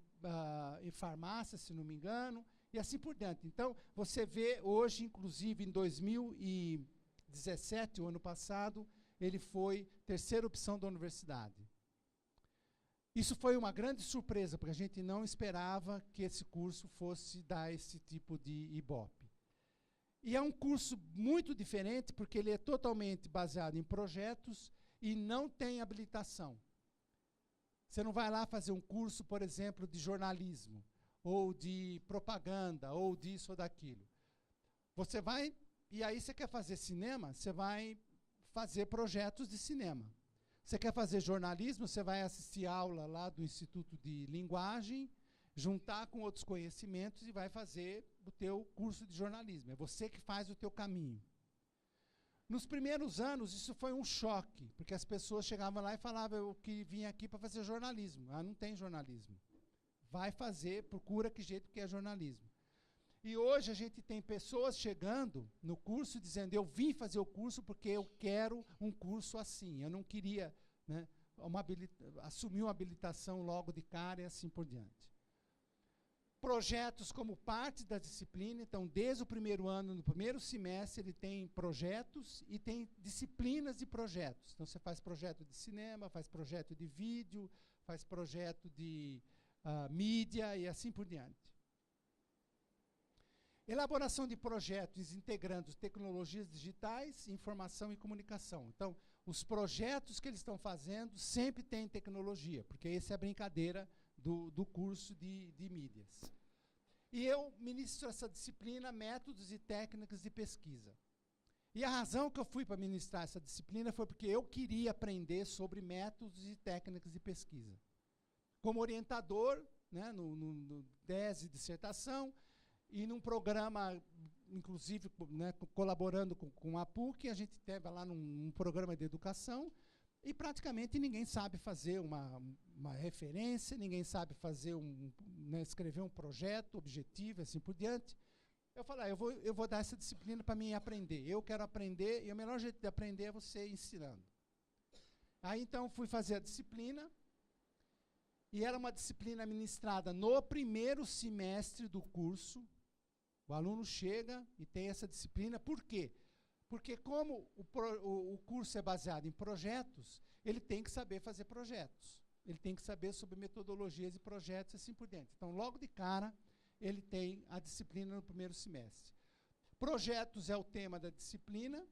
em farmácia, se não me engano, e assim por diante. Então, você vê hoje, inclusive em 2017, o ano passado, ele foi terceira opção da universidade. Isso foi uma grande surpresa, porque a gente não esperava que esse curso fosse dar esse tipo de ibope. E é um curso muito diferente, porque ele é totalmente baseado em projetos e não tem habilitação. Você não vai lá fazer um curso, por exemplo, de jornalismo, ou de propaganda, ou disso ou daquilo. Você vai, e aí você quer fazer cinema, você vai fazer projetos de cinema. Você quer fazer jornalismo, você vai assistir aula lá do Instituto de Linguagem, juntar com outros conhecimentos e vai fazer o teu curso de jornalismo. É você que faz o teu caminho. Nos primeiros anos, isso foi um choque, porque as pessoas chegavam lá e falavam, eu que vim aqui para fazer jornalismo. Ah, não tem jornalismo. Vai fazer, procura que jeito que é jornalismo. E hoje a gente tem pessoas chegando no curso dizendo, eu vim fazer o curso porque eu quero um curso assim. Eu não queria, né, assumir uma habilitação logo de cara e assim por diante. Projetos como parte da disciplina, então, desde o primeiro ano, no primeiro semestre, ele tem projetos e tem disciplinas de projetos. Então, você faz projeto de cinema, faz projeto de vídeo, faz projeto de mídia e assim por diante. Elaboração de projetos integrando tecnologias digitais, informação e comunicação. Então, os projetos que eles estão fazendo sempre têm tecnologia, porque essa é a brincadeira do curso de mídias. E eu ministro essa disciplina, métodos e técnicas de pesquisa. E a razão que eu fui para ministrar essa disciplina foi porque eu queria aprender sobre métodos e técnicas de pesquisa. Como orientador, né, no tese, dissertação, e num programa, inclusive, né, colaborando com a PUC, a gente teve lá num programa de educação, e praticamente ninguém sabe fazer uma referência, ninguém sabe fazer né, escrever um projeto objetivo, assim por diante. Eu falei, eu vou dar essa disciplina para mim aprender. Eu quero aprender, e o melhor jeito de aprender é você ensinando. Aí, então, fui fazer a disciplina, e era uma disciplina ministrada no primeiro semestre do curso. O aluno chega e tem essa disciplina. Por quê? Porque como o curso é baseado em projetos, ele tem que saber fazer projetos. Ele tem que saber sobre metodologias e projetos e assim por diante. Então, logo de cara, ele tem a disciplina no primeiro semestre. Projetos é o tema da disciplina,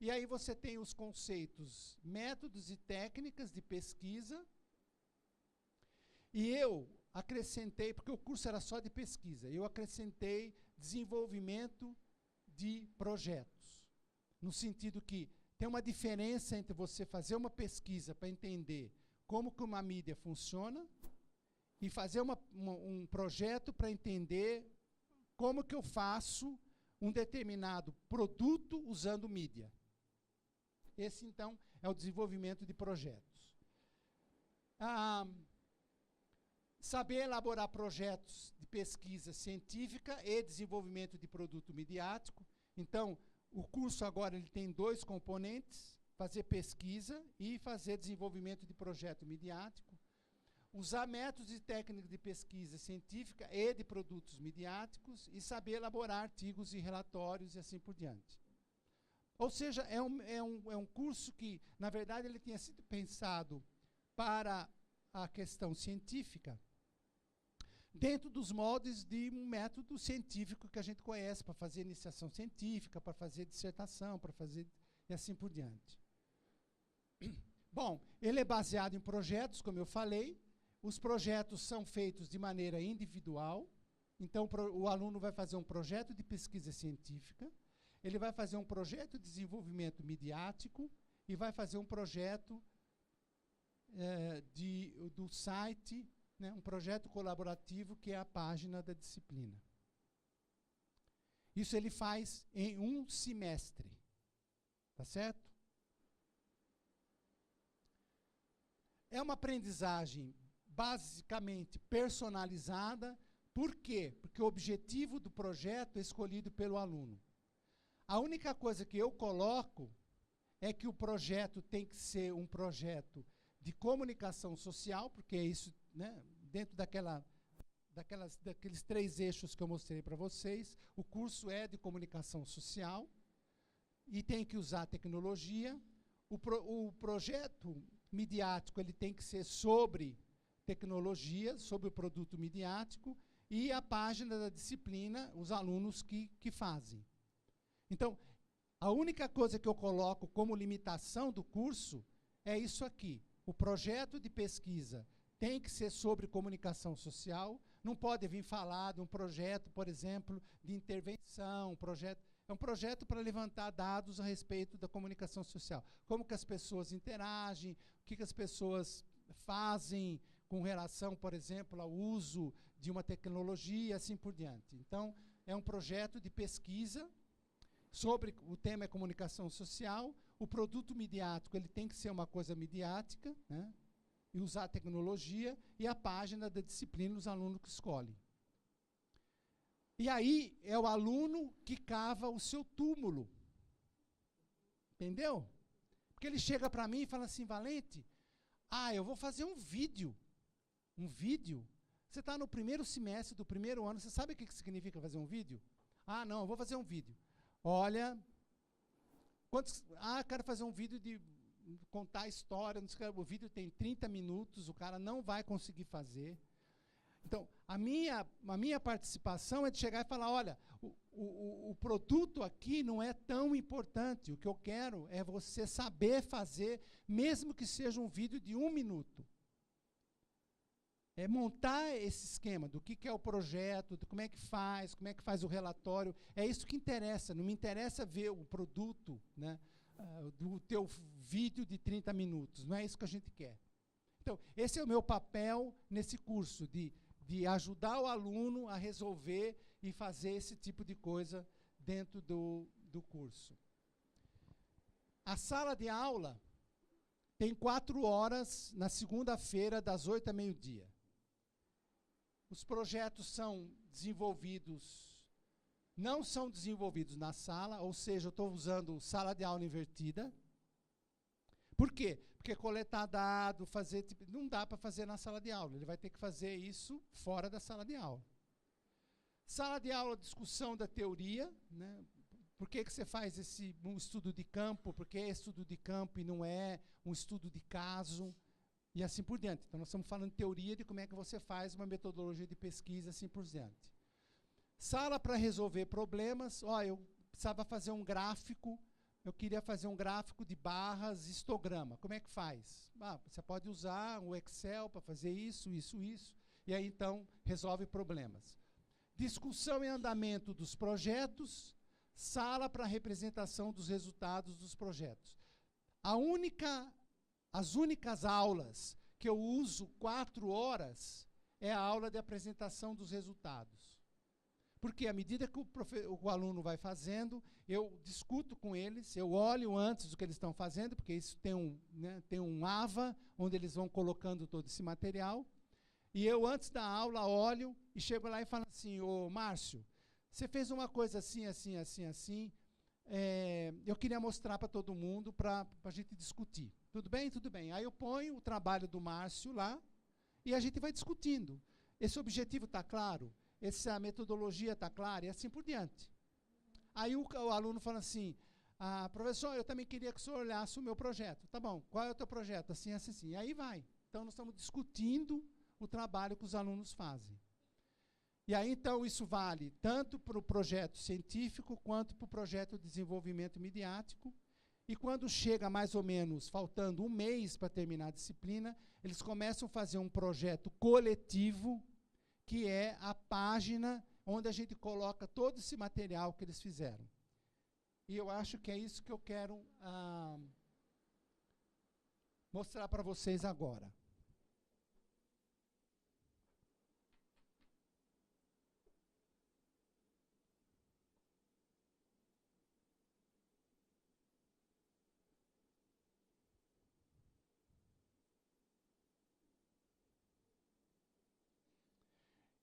e aí você tem os conceitos, métodos e técnicas de pesquisa. E eu acrescentei, porque o curso era só de pesquisa, eu acrescentei desenvolvimento de projetos. No sentido que tem uma diferença entre você fazer uma pesquisa para entender como que uma mídia funciona e fazer um projeto para entender como que eu faço um determinado produto usando mídia. Esse, então, é o desenvolvimento de projetos. Saber elaborar projetos de pesquisa científica e desenvolvimento de produto midiático. Então, o curso agora ele tem 2 componentes, fazer pesquisa e fazer desenvolvimento de projeto midiático. Usar métodos e técnicas de pesquisa científica e de produtos midiáticos e saber elaborar artigos e relatórios e assim por diante. Ou seja, é um curso que, na verdade, ele tinha sido pensado para a questão científica, dentro dos moldes de um método científico que a gente conhece, para fazer iniciação científica, para fazer dissertação, para fazer e assim por diante. Bom, ele é baseado em projetos, como eu falei. Os projetos são feitos de maneira individual. Então, o aluno vai fazer um projeto de pesquisa científica, ele vai fazer um projeto de desenvolvimento midiático e vai fazer um projeto do site, né, um projeto colaborativo, que é a página da disciplina. Isso ele faz em um semestre. Tá certo? É uma aprendizagem basicamente personalizada. Por quê? Porque o objetivo do projeto é escolhido pelo aluno. A única coisa que eu coloco é que o projeto tem que ser um projeto de comunicação social, porque é isso, né, dentro daqueles 3 eixos que eu mostrei para vocês. O curso é de comunicação social e tem que usar tecnologia. O projeto midiático ele tem que ser sobre tecnologia, sobre o produto midiático, e a página da disciplina, os alunos que fazem. Então, a única coisa que eu coloco como limitação do curso é isso aqui. O projeto de pesquisa tem que ser sobre comunicação social, não pode vir falar de um projeto, por exemplo, de intervenção, é um projeto para levantar dados a respeito da comunicação social. Como que as pessoas interagem, o que as pessoas fazem com relação, por exemplo, ao uso de uma tecnologia, assim por diante. Então, é um projeto de pesquisa sobre o tema é comunicação social. O produto midiático ele tem que ser uma coisa midiática, né, e usar tecnologia, e a página da disciplina os alunos que escolhem. E aí é o aluno que cava o seu túmulo. Entendeu? Porque ele chega para mim e fala assim: Valente, eu vou fazer um vídeo. Um vídeo? Você está no primeiro semestre do primeiro ano, você sabe o que significa fazer um vídeo? Não, eu vou fazer um vídeo. Olha, quero fazer um vídeo de contar a história, o vídeo tem 30 minutos, o cara não vai conseguir fazer. Então, a minha participação é de chegar e falar: olha, o produto aqui não é tão importante, o que eu quero é você saber fazer, mesmo que seja um vídeo de 1 minuto. É montar esse esquema do que é o projeto, de como é que faz o relatório. É isso que interessa. Não me interessa ver o produto, né, do teu vídeo de 30 minutos. Não é isso que a gente quer. Então, esse é o meu papel nesse curso, de ajudar o aluno a resolver e fazer esse tipo de coisa dentro do curso. A sala de aula tem 4 horas na segunda-feira, das 8 ao meio-dia. Os projetos não são desenvolvidos na sala, ou seja, eu estou usando sala de aula invertida. Por quê? Porque coletar dado, não dá para fazer na sala de aula. Ele vai ter que fazer isso fora da sala de aula. Sala de aula, discussão da teoria, né? Por que você faz um estudo de campo? Por que é estudo de campo e não é um estudo de caso? E assim por diante. Então, nós estamos falando de teoria de como é que você faz uma metodologia de pesquisa, assim por diante. Sala para resolver problemas. Eu precisava fazer um gráfico, eu queria fazer um gráfico de barras, histograma. Como é que faz? Você pode usar o Excel para fazer isso, e aí, então, resolve problemas. Discussão e andamento dos projetos. Sala para representação dos resultados dos projetos. As únicas aulas que eu uso 4 horas é a aula de apresentação dos resultados. Porque à medida que o aluno vai fazendo, eu discuto com eles, eu olho antes do que eles estão fazendo, porque isso tem um AVA, onde eles vão colocando todo esse material. E eu, antes da aula, olho e chego lá e falo assim: ô Márcio, você fez uma coisa assim, assim, assim, assim, eu queria mostrar para todo mundo, para a gente discutir. Tudo bem? Tudo bem. Aí eu ponho o trabalho do Márcio lá e a gente vai discutindo. Esse objetivo está claro? Essa metodologia está clara? E assim por diante. Aí o aluno fala assim: professor, eu também queria que o senhor olhasse o meu projeto. Tá bom, qual é o teu projeto? Assim, assim, assim. E aí vai. Então, nós estamos discutindo o trabalho que os alunos fazem. E aí, então, isso vale tanto para o projeto científico quanto para o projeto de desenvolvimento midiático. E quando chega mais ou menos, faltando um mês para terminar a disciplina, eles começam a fazer um projeto coletivo, que é a página onde a gente coloca todo esse material que eles fizeram. E eu acho que é isso que eu quero mostrar para vocês agora.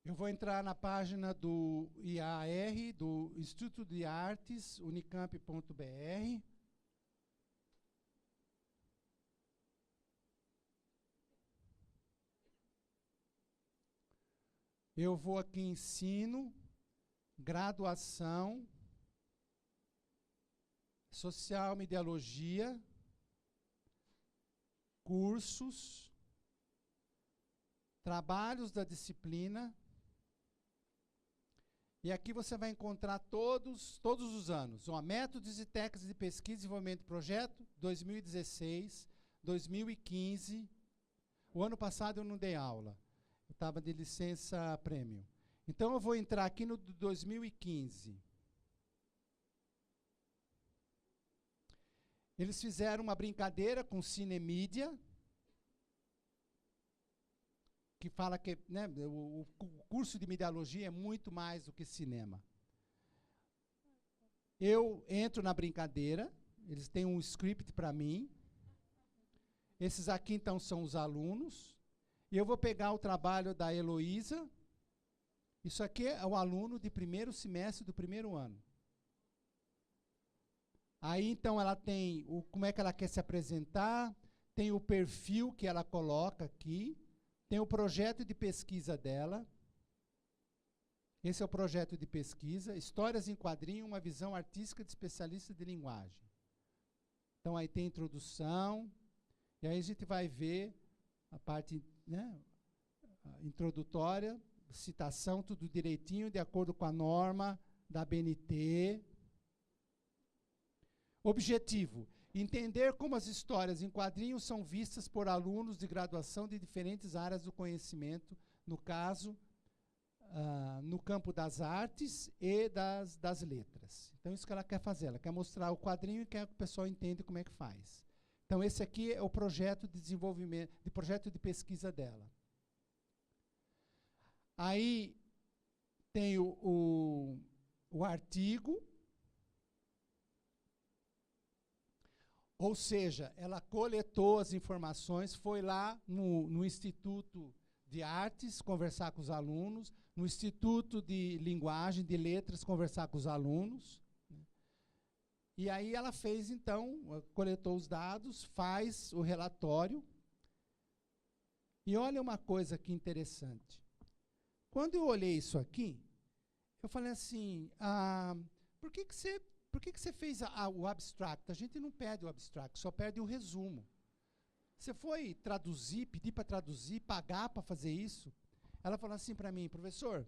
Eu vou entrar na página do IAR, do Instituto de Artes, unicamp.br. Eu vou aqui em ensino, graduação, social mediologia, cursos, trabalhos da disciplina. E aqui você vai encontrar todos os anos. Métodos e técnicas de pesquisa e desenvolvimento de projeto, 2016, 2015. O ano passado eu não dei aula. Eu estava de licença prêmio. Então, eu vou entrar aqui no 2015. Eles fizeram uma brincadeira com Cinemídia, que fala que o curso de mediologia é muito mais do que cinema. Eu entro na brincadeira, eles têm um script para mim. Esses aqui, então, são os alunos. E eu vou pegar o trabalho da Heloísa. Isso aqui é o aluno de primeiro semestre do primeiro ano. Aí, então, ela tem como é que ela quer se apresentar, tem o perfil que ela coloca aqui, tem o projeto de pesquisa dela. Esse é o projeto de pesquisa, Histórias em Quadrinho, uma visão artística de especialista de linguagem. Então, aí tem introdução, e aí a gente vai ver a parte introdutória, citação, tudo direitinho, de acordo com a norma da ABNT. Objetivo: Entender como as histórias em quadrinhos são vistas por alunos de graduação de diferentes áreas do conhecimento, no caso, no campo das artes e das letras. Então, isso que ela quer fazer. Ela quer mostrar o quadrinho e quer que o pessoal entenda como é que faz. Então, esse aqui é o projeto de desenvolvimento, de projeto de pesquisa dela. Aí tem o artigo, ou seja, ela coletou as informações, foi lá no Instituto de Artes conversar com os alunos, no Instituto de Linguagem, de Letras, conversar com os alunos. Né? E aí ela fez, então, coletou os dados, faz o relatório. E olha uma coisa aqui interessante. Quando eu olhei isso aqui, eu falei assim, por que você fez o abstract? A gente não pede o abstract, só pede o resumo. Você foi traduzir, pedir para traduzir, pagar para fazer isso? Ela falou assim para mim, professor,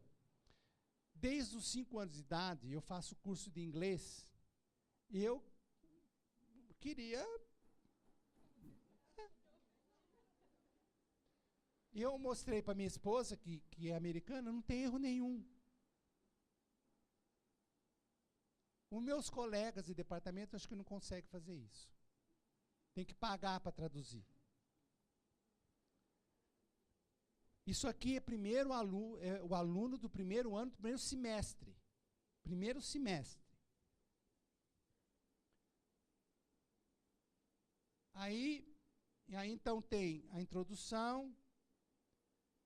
desde os 5 anos de idade eu faço curso de inglês e eu queria... E eu mostrei para minha esposa, que é americana, não tem erro nenhum. Os meus colegas de departamento acho que não conseguem fazer isso. Tem que pagar para traduzir. Isso aqui é o aluno do primeiro ano, do primeiro semestre. Primeiro semestre. Aí então tem a introdução,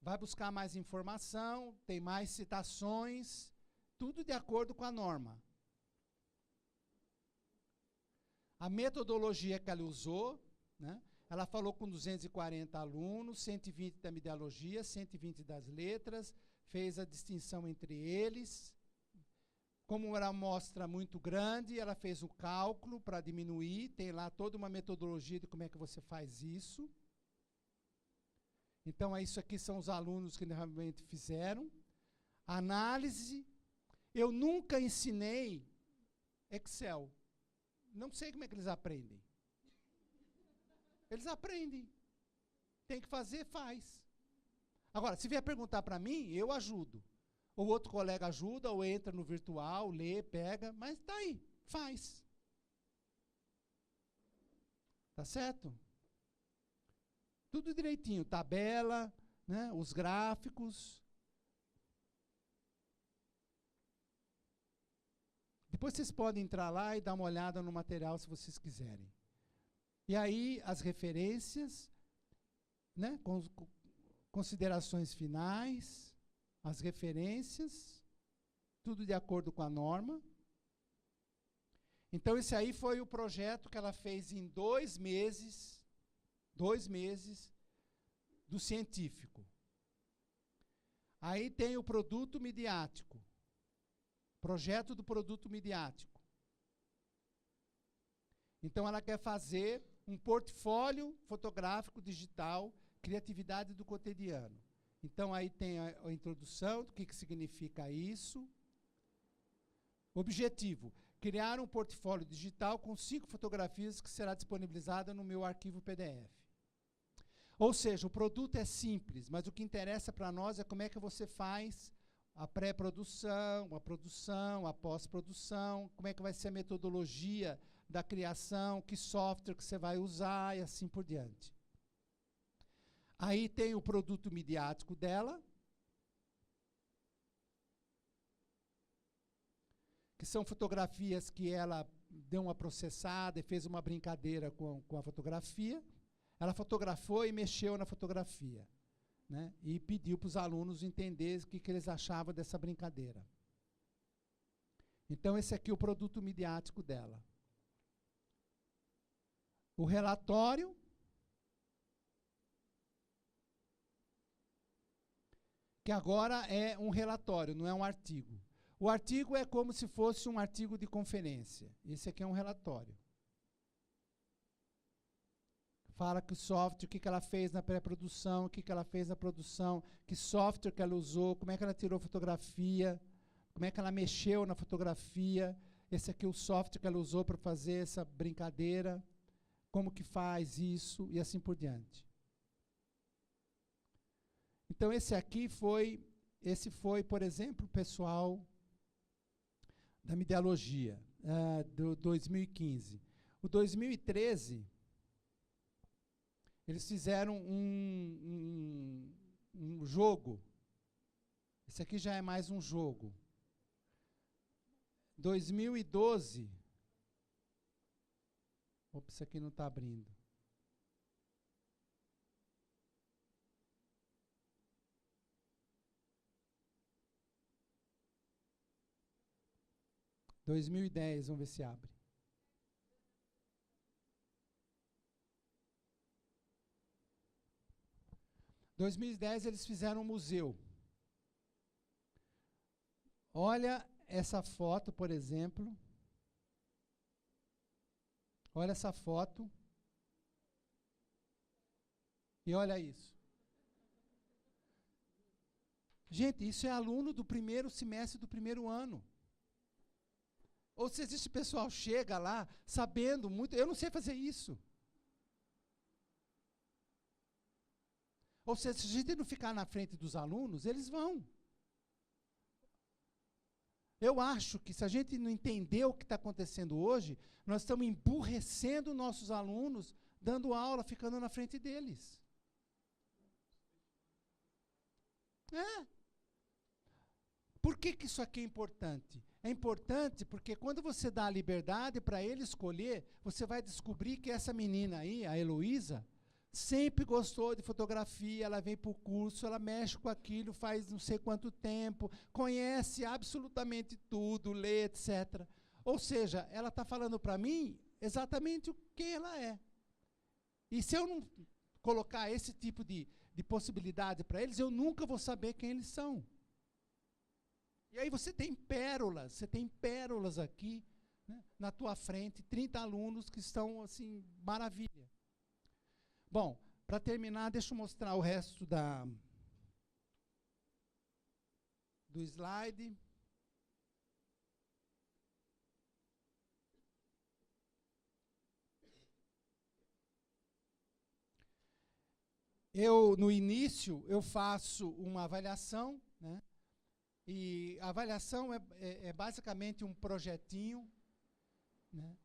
vai buscar mais informação, tem mais citações, tudo de acordo com a norma. A metodologia que ela usou, né? Ela falou com 240 alunos, 120 da mediologia, 120 das letras, fez a distinção entre eles. Como era uma amostra muito grande, ela fez o cálculo para diminuir, tem lá toda uma metodologia de como é que você faz isso. Então, isso aqui são os alunos que realmente fizeram. Análise, eu nunca ensinei Excel. Não sei como é que eles aprendem. Eles aprendem. Tem que fazer, faz. Agora, se vier perguntar para mim, eu ajudo. Ou outro colega ajuda, ou entra no virtual, lê, pega, mas tá aí, faz. Tá certo? Tudo direitinho, tabela, né, os gráficos. Depois vocês podem entrar lá e dar uma olhada no material se vocês quiserem. E aí, as referências, né, considerações finais, as referências, tudo de acordo com a norma. Então, esse aí foi o projeto que ela fez em 2 meses, do científico. Aí tem o produto midiático, projeto do produto midiático. Então, ela quer fazer um portfólio fotográfico digital, criatividade do cotidiano. Então, aí tem a introdução do que significa isso. Objetivo, criar um portfólio digital com 5 fotografias que será disponibilizada no meu arquivo PDF. Ou seja, o produto é simples, mas o que interessa para nós é como é que você faz a pré-produção, a produção, a pós-produção, como é que vai ser a metodologia da criação, que software que você vai usar e assim por diante. Aí tem o produto midiático dela, que são fotografias que ela deu uma processada e fez uma brincadeira com a fotografia. Ela fotografou e mexeu na fotografia, né? E pediu para os alunos entenderem o que eles achavam dessa brincadeira. Então, esse aqui é o produto midiático dela. O relatório, que agora é um relatório, não é um artigo. O artigo é como se fosse um artigo de conferência. Esse aqui é um relatório. Fala que o software, o que ela fez na pré-produção, o que ela fez na produção, que software que ela usou, como é que ela tirou fotografia, como é que ela mexeu na fotografia. Esse aqui é o software que ela usou para fazer essa brincadeira. como que faz isso e assim por diante. Então, esse foi, por exemplo, o pessoal da Medialogia, do 2015. O 2013, eles fizeram um jogo. Esse aqui já é mais um jogo. 2012. Opa, isso aqui não está abrindo. Em 2010, vamos ver se abre. Em 2010, eles fizeram um museu. Olha essa foto, por exemplo. Olha essa foto. E olha isso. Gente, isso é aluno do primeiro semestre do primeiro ano. Ou seja, esse pessoal chega lá sabendo muito, eu não sei fazer isso. Ou seja, se a gente não ficar na frente dos alunos, eles vão. Eu acho que se a gente não entender o que está acontecendo hoje, nós estamos emburrecendo nossos alunos, dando aula, ficando na frente deles. Por que isso aqui é importante? É importante porque quando você dá a liberdade para ele escolher, você vai descobrir que essa menina aí, a Heloísa, sempre gostou de fotografia, ela vem para o curso, ela mexe com aquilo, faz não sei quanto tempo, conhece absolutamente tudo, lê, etc. Ou seja, ela está falando para mim exatamente o que ela é. E se eu não colocar esse tipo de possibilidade para eles, eu nunca vou saber quem eles são. E aí você tem pérolas aqui, né, na tua frente, 30 alunos que estão, assim, maravilha. Bom, para terminar, deixa eu mostrar o resto do slide. No início, eu faço uma avaliação, né? E a avaliação é basicamente um projetinho, né,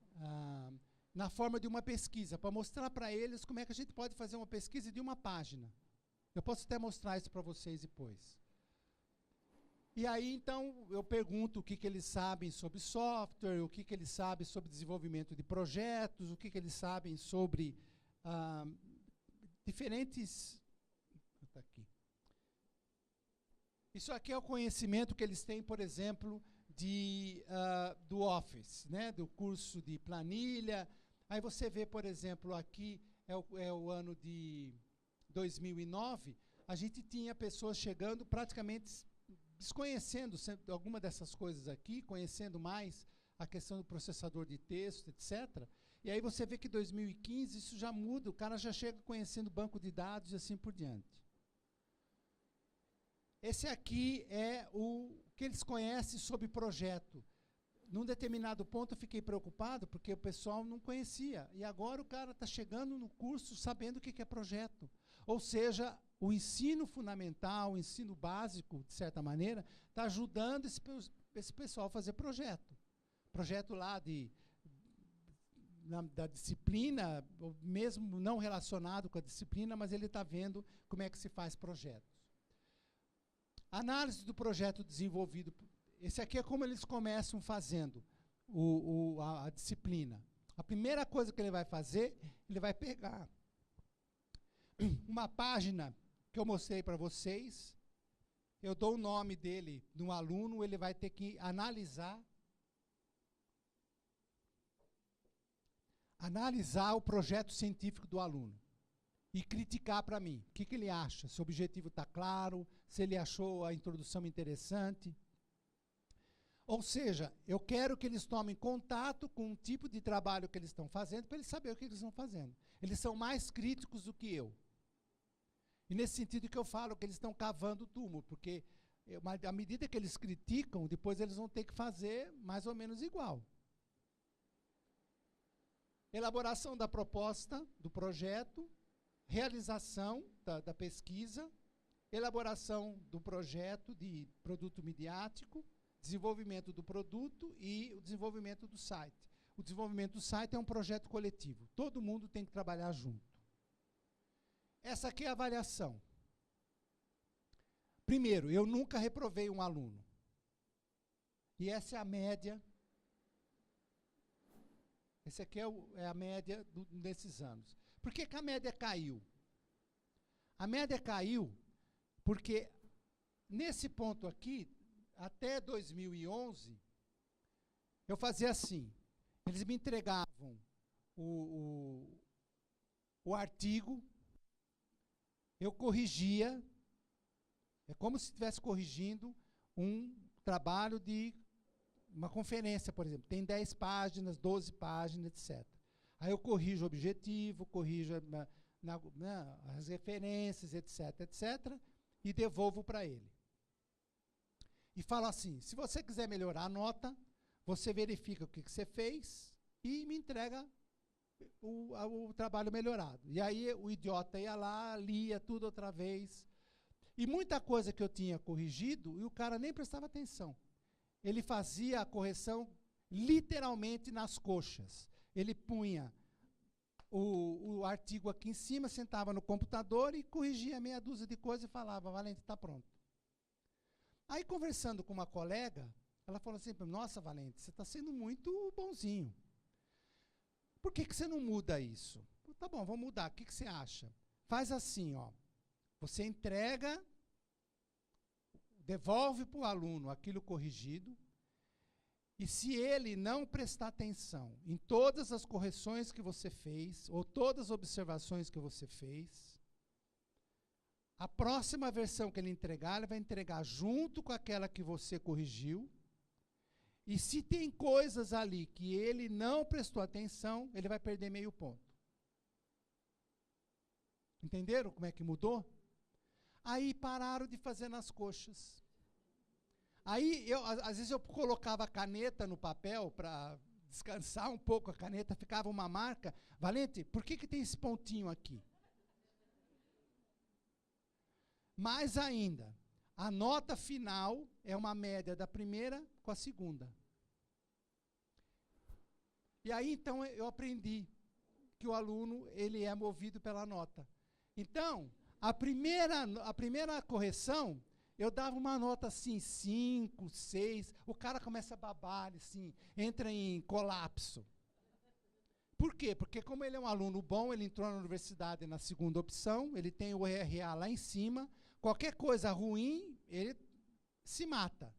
na forma de uma pesquisa, para mostrar para eles como é que a gente pode fazer uma pesquisa de uma página. Eu posso até mostrar isso para vocês depois. E aí, então, eu pergunto o que eles sabem sobre software, o que eles sabem sobre desenvolvimento de projetos, o que eles sabem sobre diferentes... Tá aqui. Isso aqui é o conhecimento que eles têm, por exemplo, do Office, né, do curso de planilha. Aí você vê, por exemplo, aqui é o ano de 2009, a gente tinha pessoas chegando praticamente desconhecendo alguma dessas coisas aqui, conhecendo mais a questão do processador de texto, etc. E aí você vê que em 2015 isso já muda, o cara já chega conhecendo banco de dados e assim por diante. Esse aqui é o que eles conhecem sobre projeto. Num determinado ponto eu fiquei preocupado, porque o pessoal não conhecia. E agora o cara está chegando no curso sabendo o que é projeto. Ou seja, o ensino fundamental, o ensino básico, de certa maneira, está ajudando esse pessoal a fazer projeto. Projeto lá da disciplina, mesmo não relacionado com a disciplina, mas ele está vendo como é que se faz projeto. Análise do projeto desenvolvido. Esse aqui é como eles começam fazendo a disciplina. A primeira coisa que ele vai fazer, ele vai pegar uma página que eu mostrei para vocês, eu dou o nome dele de um aluno, ele vai ter que analisar o projeto científico do aluno. E criticar para mim. O que ele acha? Se o objetivo está claro, se ele achou a introdução interessante. Ou seja, eu quero que eles tomem contato com o tipo de trabalho que eles estão fazendo, para eles saberem o que eles estão fazendo. Eles são mais críticos do que eu. E nesse sentido que eu falo que eles estão cavando o túmulo, porque à medida que eles criticam, depois eles vão ter que fazer mais ou menos igual. elaboração da proposta, do projeto, realização da pesquisa, elaboração do projeto de produto midiático, desenvolvimento do produto e o desenvolvimento do site. O desenvolvimento do site é um projeto coletivo. Todo mundo tem que trabalhar junto. Essa aqui é a avaliação. Primeiro, eu nunca reprovei um aluno. E essa é a média. Esse aqui é a média desses anos. Por que a média caiu? A média caiu porque, nesse ponto aqui, até 2011, eu fazia assim. Eles me entregavam o artigo, eu corrigia, é como se estivesse corrigindo um trabalho de uma conferência, por exemplo. Tem 10 páginas, 12 páginas, etc. Aí eu corrijo o objetivo, corrijo as referências, etc., etc., e devolvo para ele. E falo assim, se você quiser melhorar a nota, você verifica o que você fez e me entrega o trabalho melhorado. E aí o idiota ia lá, lia tudo outra vez. E muita coisa que eu tinha corrigido, e o cara nem prestava atenção. Ele fazia a correção literalmente nas coxas. Ele punha o artigo aqui em cima, sentava no computador e corrigia meia dúzia de coisas e falava, Valente, está pronto. Aí, conversando com uma colega, ela falou assim, nossa, Valente, você está sendo muito bonzinho. Por que você não muda isso? Tá bom, vamos mudar. O que você acha? Faz assim, ó. Você entrega, devolve para o aluno aquilo corrigido, e se ele não prestar atenção em todas as correções que você fez, ou todas as observações que você fez, a próxima versão que ele entregar, ele vai entregar junto com aquela que você corrigiu, e se tem coisas ali que ele não prestou atenção, ele vai perder meio ponto. Entenderam como é que mudou? Aí pararam de fazer nas coxas. Aí, às vezes, eu colocava a caneta no papel para descansar um pouco a caneta, ficava uma marca. Valente, por que tem esse pontinho aqui? Mais ainda, a nota final é uma média da primeira com a segunda. E aí, então, eu aprendi que o aluno ele é movido pela nota. Então, a primeira correção, eu dava uma nota assim, 5, 6, o cara começa a babar, assim, entra em colapso. Por quê? Porque como ele é um aluno bom, ele entrou na universidade na segunda opção, ele tem o RA lá em cima, qualquer coisa ruim, ele se mata.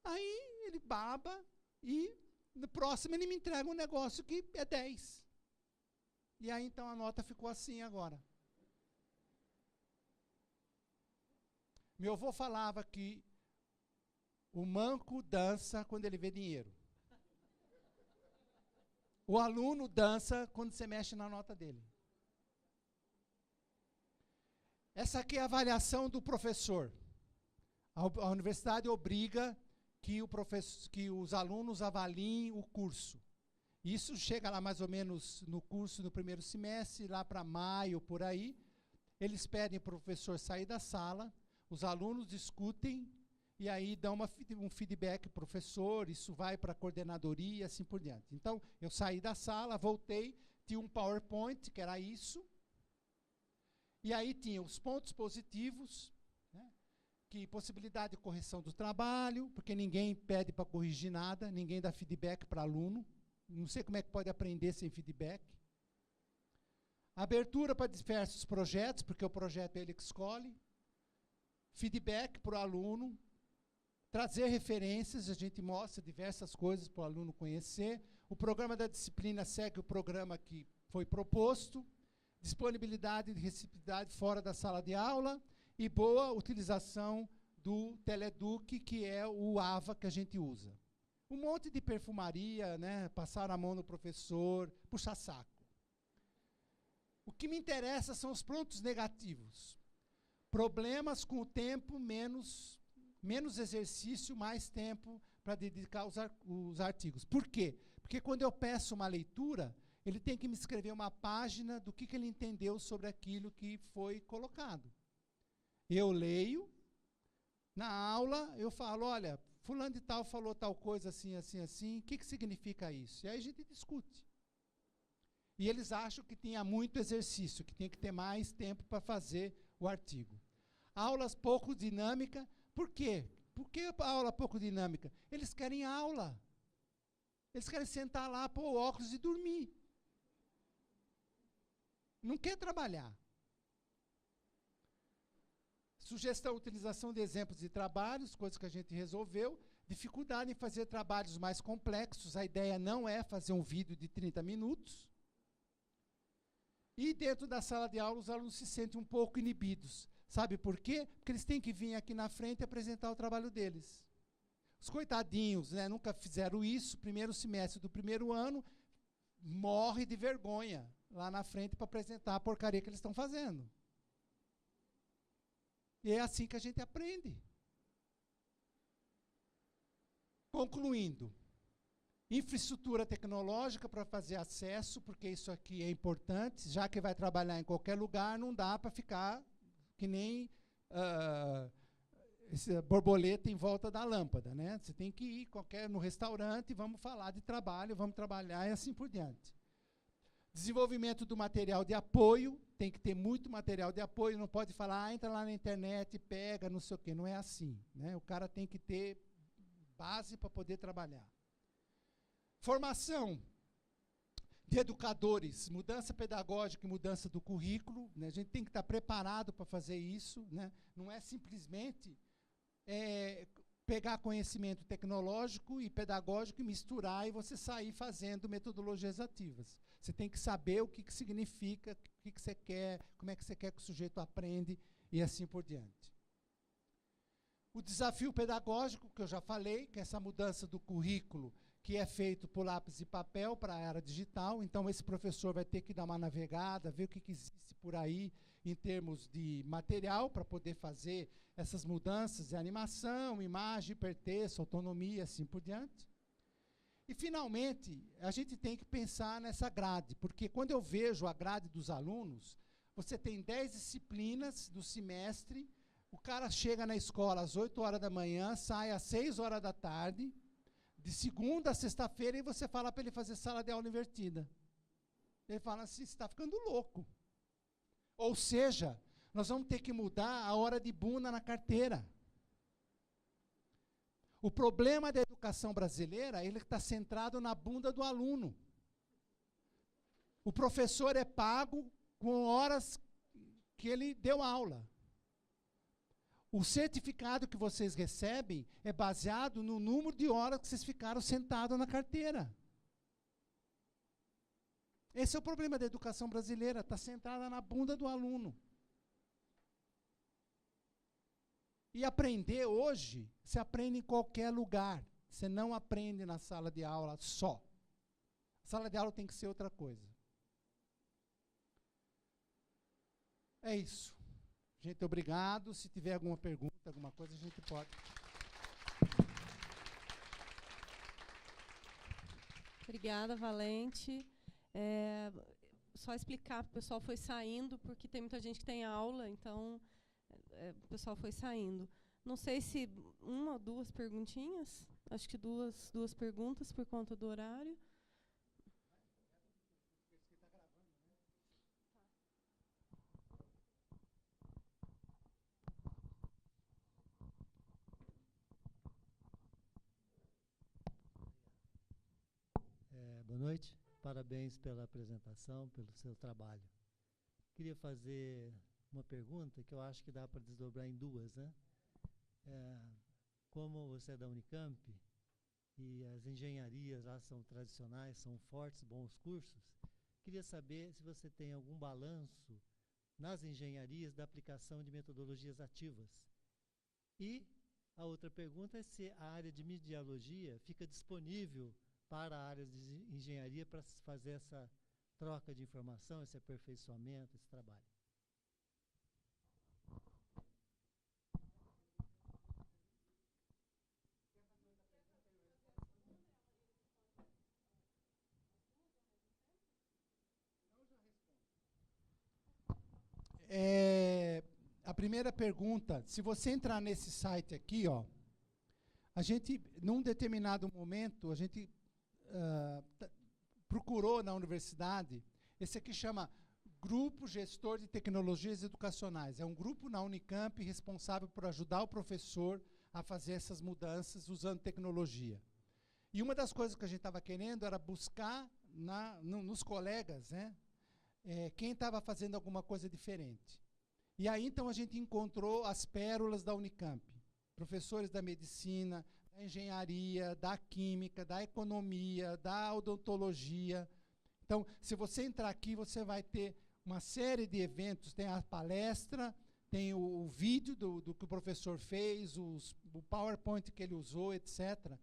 Aí ele baba e no próximo ele me entrega um negócio que é 10. E aí então a nota ficou assim agora. Meu avô falava que o manco dança quando ele vê dinheiro. O aluno dança quando você mexe na nota dele. Essa aqui é a avaliação do professor. A universidade obriga que os alunos avaliem o curso. Isso chega lá mais ou menos no curso, no primeiro semestre, lá para maio, por aí. Eles pedem para o professor sair da sala, os alunos discutem, e aí dão um feedback para o professor, isso vai para a coordenadoria e assim por diante. Então, eu saí da sala, voltei, tinha um PowerPoint, que era isso, e aí tinha os pontos positivos, né, que possibilidade de correção do trabalho, porque ninguém pede para corrigir nada, ninguém dá feedback para aluno, não sei como é que pode aprender sem feedback. Abertura para diversos projetos, porque o projeto é ele que escolhe. Feedback para o aluno, trazer referências, a gente mostra diversas coisas para o aluno conhecer. O programa da disciplina segue o programa que foi proposto, disponibilidade de receptividade fora da sala de aula e boa utilização do Teleduc, que é o AVA que a gente usa. Um monte de perfumaria, né, passar a mão no professor, puxar saco. O que me interessa são os pontos negativos. Problemas com o tempo, menos exercício, mais tempo para dedicar os artigos. Por quê? Porque quando eu peço uma leitura, ele tem que me escrever uma página do que ele entendeu sobre aquilo que foi colocado. Eu leio, na aula eu falo, olha, fulano de tal falou tal coisa assim, assim, assim, o que significa isso? E aí a gente discute. E eles acham que tinha muito exercício, que tinha que ter mais tempo para fazer o artigo. Aulas pouco dinâmica, por quê? Por que a aula pouco dinâmica? Eles querem aula. Eles querem sentar lá, pôr o óculos e dormir. Não quer trabalhar. Sugestão, utilização de exemplos de trabalhos, coisas que a gente resolveu. Dificuldade em fazer trabalhos mais complexos. A ideia não é fazer um vídeo de 30 minutos. E dentro da sala de aula, os alunos se sentem um pouco inibidos. Sabe por quê? Porque eles têm que vir aqui na frente e apresentar o trabalho deles. Os coitadinhos, né, nunca fizeram isso. Primeiro semestre do primeiro ano, morre de vergonha lá na frente para apresentar a porcaria que eles estão fazendo. E é assim que a gente aprende. Concluindo, infraestrutura tecnológica para fazer acesso, porque isso aqui é importante, já que vai trabalhar em qualquer lugar, não dá para ficar que nem borboleta em volta da lâmpada, né? Você tem que ir no restaurante, vamos falar de trabalho, vamos trabalhar e assim por diante. Desenvolvimento do material de apoio, tem que ter muito material de apoio, não pode falar, entra lá na internet, pega, não sei o quê, não é assim, né? O cara tem que ter base para poder trabalhar. Formação de educadores, mudança pedagógica e mudança do currículo, né? A gente tem que estar preparado para fazer isso, né? Não é simplesmente pegar conhecimento tecnológico e pedagógico e misturar e você sair fazendo metodologias ativas. Você tem que saber o que significa, o que você quer, como é que você quer que o sujeito aprende e assim por diante. O desafio pedagógico, que eu já falei, que é essa mudança do currículo, que é feito por lápis e papel para a era digital. Então, esse professor vai ter que dar uma navegada, ver o que existe por aí em termos de material para poder fazer essas mudanças de animação, imagem, hipertexto, autonomia, assim por diante. E, finalmente, a gente tem que pensar nessa grade, porque quando eu vejo a grade dos alunos, você tem 10 disciplinas do semestre, o cara chega na escola às 8 horas da manhã, sai às 6 horas da tarde, de segunda a sexta-feira, e você fala para ele fazer sala de aula invertida. Ele fala assim, você está ficando louco. Ou seja, nós vamos ter que mudar a hora de bunda na carteira. O problema da educação brasileira, ele está centrado na bunda do aluno. O professor é pago com horas que ele deu aula. O certificado que vocês recebem é baseado no número de horas que vocês ficaram sentados na carteira. Esse é o problema da educação brasileira, está centrada na bunda do aluno. E aprender hoje, se aprende em qualquer lugar. Você não aprende na sala de aula só. A sala de aula tem que ser outra coisa. É isso. Gente, obrigado. Se tiver alguma pergunta, alguma coisa, a gente pode. Obrigada, Valente. Só explicar, o pessoal foi saindo, porque tem muita gente que tem aula, então o pessoal foi saindo. Não sei se uma ou duas perguntinhas, acho que duas perguntas por conta do horário. Boa noite, parabéns pela apresentação, pelo seu trabalho. Queria fazer uma pergunta que eu acho que dá para desdobrar em duas, né? Como você é da Unicamp e as engenharias lá são tradicionais, são fortes, bons cursos, queria saber se você tem algum balanço nas engenharias da aplicação de metodologias ativas. E a outra pergunta é se a área de mediologia fica disponível para a área de engenharia para fazer essa troca de informação, esse aperfeiçoamento, esse trabalho. primeira pergunta, se você entrar nesse site aqui, ó, a gente, num determinado momento, a gente procurou na universidade, esse aqui chama Grupo Gestor de Tecnologias Educacionais. É um grupo na Unicamp responsável por ajudar o professor a fazer essas mudanças usando tecnologia. E uma das coisas que a gente estava querendo era buscar nos colegas, né, quem estava fazendo alguma coisa diferente. E aí, então, a gente encontrou as pérolas da Unicamp. Professores da medicina, da engenharia, da química, da economia, da odontologia. Então, se você entrar aqui, você vai ter uma série de eventos. Tem a palestra, tem o vídeo do que o professor fez, o PowerPoint que ele usou, etc.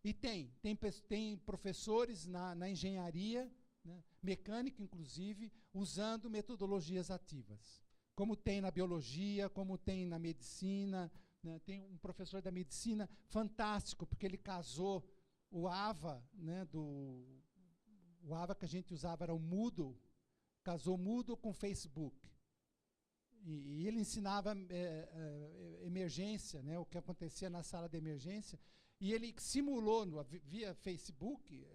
E tem professores na engenharia, né, mecânica, inclusive, usando metodologias ativas. Como tem na biologia, como tem na medicina, né, tem um professor da medicina fantástico, porque ele casou o AVA, né, o AVA que a gente usava era o Moodle, casou Moodle com Facebook. E ele ensinava emergência, né, o que acontecia na sala de emergência, e ele simulou via Facebook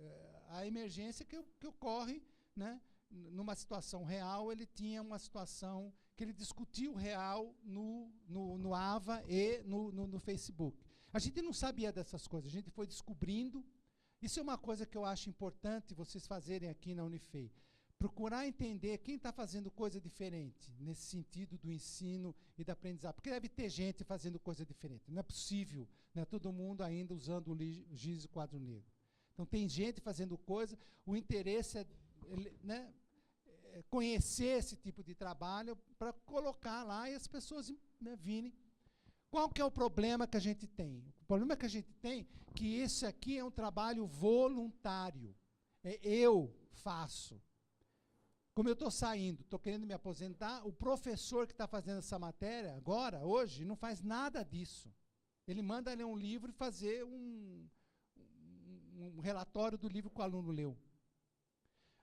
a emergência que ocorre, né, numa situação real. Ele tinha uma situação que ele discutiu real no AVA e no Facebook. A gente não sabia dessas coisas, a gente foi descobrindo. Isso é uma coisa que eu acho importante vocês fazerem aqui na Unifei. Procurar entender quem está fazendo coisa diferente, nesse sentido do ensino e da aprendizagem. Porque deve ter gente fazendo coisa diferente. Não é possível, né, todo mundo ainda usando o giz e quadro negro. Então, tem gente fazendo coisa, o interesse é, né, conhecer esse tipo de trabalho para colocar lá e as pessoas, né, virem. Qual que é o problema que a gente tem? O problema que a gente tem é que esse aqui é um trabalho voluntário. Eu faço. Como eu estou saindo, estou querendo me aposentar, o professor que está fazendo essa matéria agora, hoje, não faz nada disso. Ele manda ler um livro e fazer um relatório do livro que o aluno leu.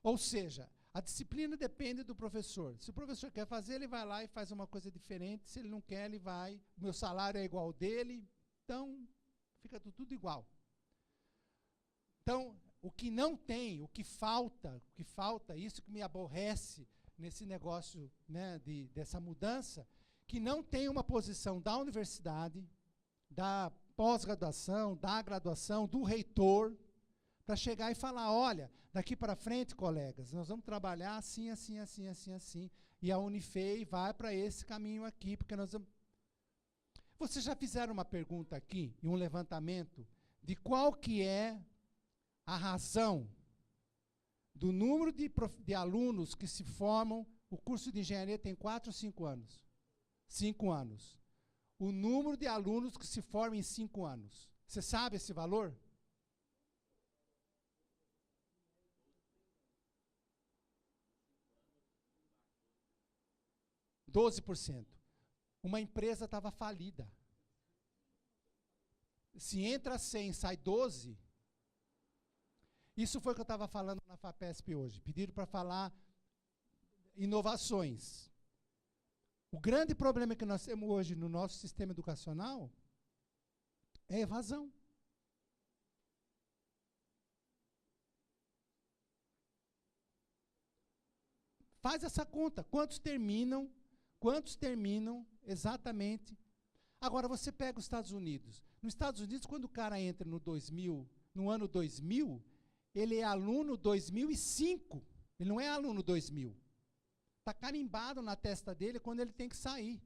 Ou seja, a disciplina depende do professor. Se o professor quer fazer, ele vai lá e faz uma coisa diferente. Se ele não quer, ele vai. O meu salário é igual ao dele, então fica tudo igual. Então, o que não tem, o que falta, isso que me aborrece nesse negócio, né, dessa mudança, que não tem uma posição da universidade, da pós-graduação, da graduação, do reitor, para chegar e falar, olha, daqui para frente, colegas, nós vamos trabalhar assim, assim, assim, assim, assim, e a Unifei vai para esse caminho aqui, porque nós vamos... Vocês já fizeram uma pergunta aqui, e um levantamento, de qual que é a razão do número de alunos que se formam? O curso de engenharia tem 4 ou 5 anos? 5 anos. O número de alunos que se formam em 5 anos. Você sabe esse valor? 12%. Uma empresa estava falida. Se entra 100, sai 12... Isso foi o que eu estava falando na FAPESP hoje. Pediram para falar inovações. O grande problema que nós temos hoje no nosso sistema educacional é evasão. Faz essa conta. Quantos terminam exatamente? Agora, você pega os Estados Unidos. Nos Estados Unidos, quando o cara entra no ano 2000, ele é aluno 2005, ele não é aluno 2000. Está carimbado na testa dele quando ele tem que sair.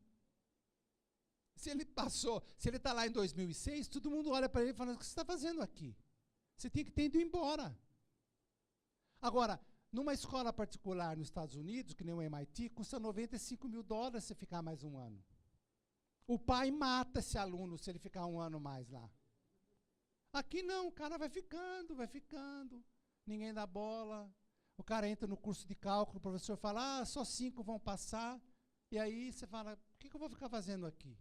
Se ele está lá em 2006, todo mundo olha para ele e fala, o que você está fazendo aqui? Você tinha que ter ido embora. Agora, numa escola particular nos Estados Unidos, que nem o MIT, custa $95 mil você ficar mais um ano. O pai mata esse aluno se ele ficar um ano mais lá. Aqui não, o cara vai ficando, ninguém dá bola. O cara entra no curso de cálculo, o professor fala, só 5 vão passar. E aí você fala, o que eu vou ficar fazendo aqui?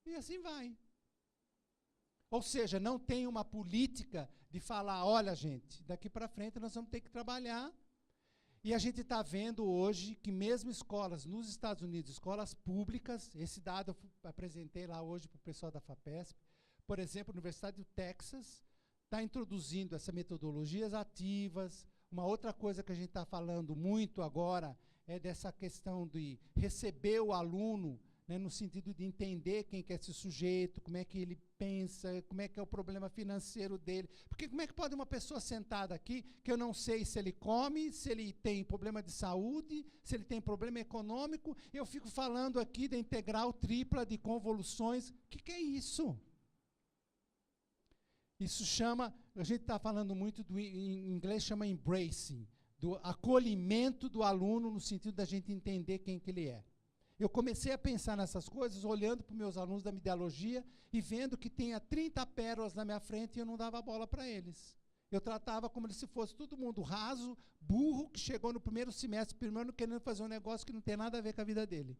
E assim vai. Ou seja, não tem uma política de falar, olha gente, daqui para frente nós vamos ter que trabalhar. E a gente está vendo hoje que mesmo escolas nos Estados Unidos, escolas públicas, esse dado eu apresentei lá hoje para o pessoal da FAPESP, por exemplo, a Universidade do Texas está introduzindo essas metodologias ativas. Uma outra coisa que a gente está falando muito agora é dessa questão de receber o aluno, né, no sentido de entender quem que é esse sujeito, como é que ele pensa, como é que é o problema financeiro dele. Porque como é que pode uma pessoa sentada aqui, que eu não sei se ele come, se ele tem problema de saúde, se ele tem problema econômico, eu fico falando aqui da integral tripla de convoluções. O que é isso? Isso chama, a gente está falando muito, em inglês chama embracing, do acolhimento do aluno, no sentido da gente entender quem que ele é. Eu comecei a pensar nessas coisas, olhando para os meus alunos da mediologia e vendo que tinha 30 pérolas na minha frente e eu não dava bola para eles. Eu tratava como se fosse todo mundo raso, burro, que chegou no primeiro semestre, primeiro querendo fazer um negócio que não tem nada a ver com a vida dele.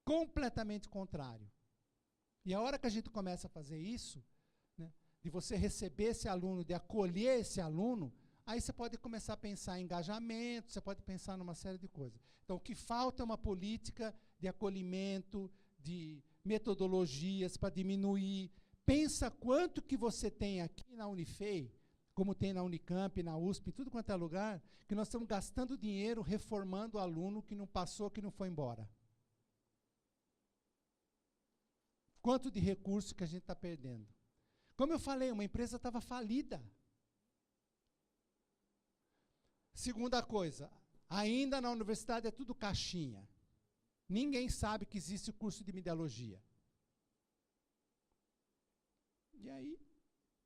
Completamente contrário. E a hora que a gente começa a fazer isso, né, de você receber esse aluno, de acolher esse aluno, aí você pode começar a pensar em engajamento, você pode pensar numa série de coisas. Então, o que falta é uma política de acolhimento, de metodologias para diminuir. Pensa quanto que você tem aqui na Unifei, como tem na Unicamp, na USP, em tudo quanto é lugar, que nós estamos gastando dinheiro reformando o aluno que não passou, que não foi embora. Quanto de recurso que a gente está perdendo. Como eu falei, uma empresa estava falida. Segunda coisa, ainda na universidade é tudo caixinha. Ninguém sabe que existe o curso de mediologia. E aí,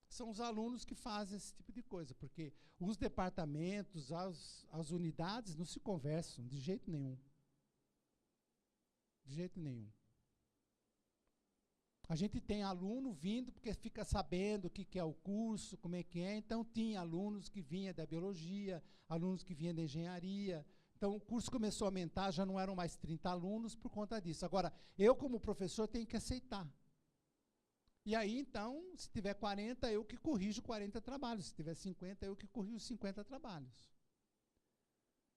são os alunos que fazem esse tipo de coisa, porque os departamentos, as unidades não se conversam de jeito nenhum. De jeito nenhum. A gente tem aluno vindo porque fica sabendo o que é o curso, como é que é. Então, tinha alunos que vinham da biologia, alunos que vinham da engenharia. Então, o curso começou a aumentar, já não eram mais 30 alunos por conta disso. Agora, eu, como professor, tenho que aceitar. E aí, então, se tiver 40, eu que corrijo 40 trabalhos. Se tiver 50, eu que corrijo 50 trabalhos.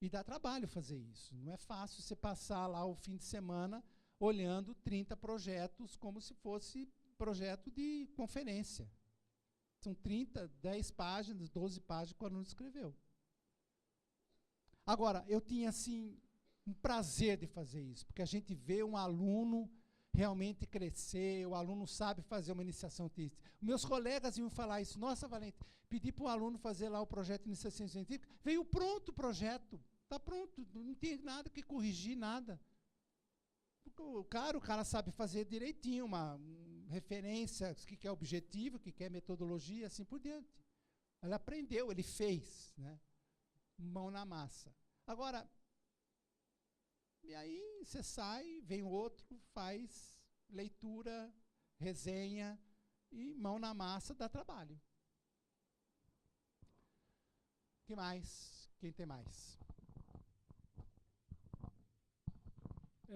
E dá trabalho fazer isso. Não é fácil você passar lá o fim de semana olhando 30 projetos como se fosse projeto de conferência. São 30, 10 páginas, 12 páginas que o aluno escreveu. Agora, eu tinha, assim, um prazer de fazer isso, porque a gente vê um aluno realmente crescer, o aluno sabe fazer uma iniciação científica. Meus colegas iam falar isso. Nossa, Valente, pedi para o aluno fazer lá o projeto de iniciação científica, veio pronto o projeto, está pronto, não tem nada que corrigir, nada. O cara sabe fazer direitinho, uma referência, o que é objetivo, o que é metodologia, assim por diante. Ele aprendeu, ele fez, né? Mão na massa. Agora, e aí você sai, vem outro, faz leitura, resenha, e mão na massa dá trabalho. O que mais? Quem tem mais?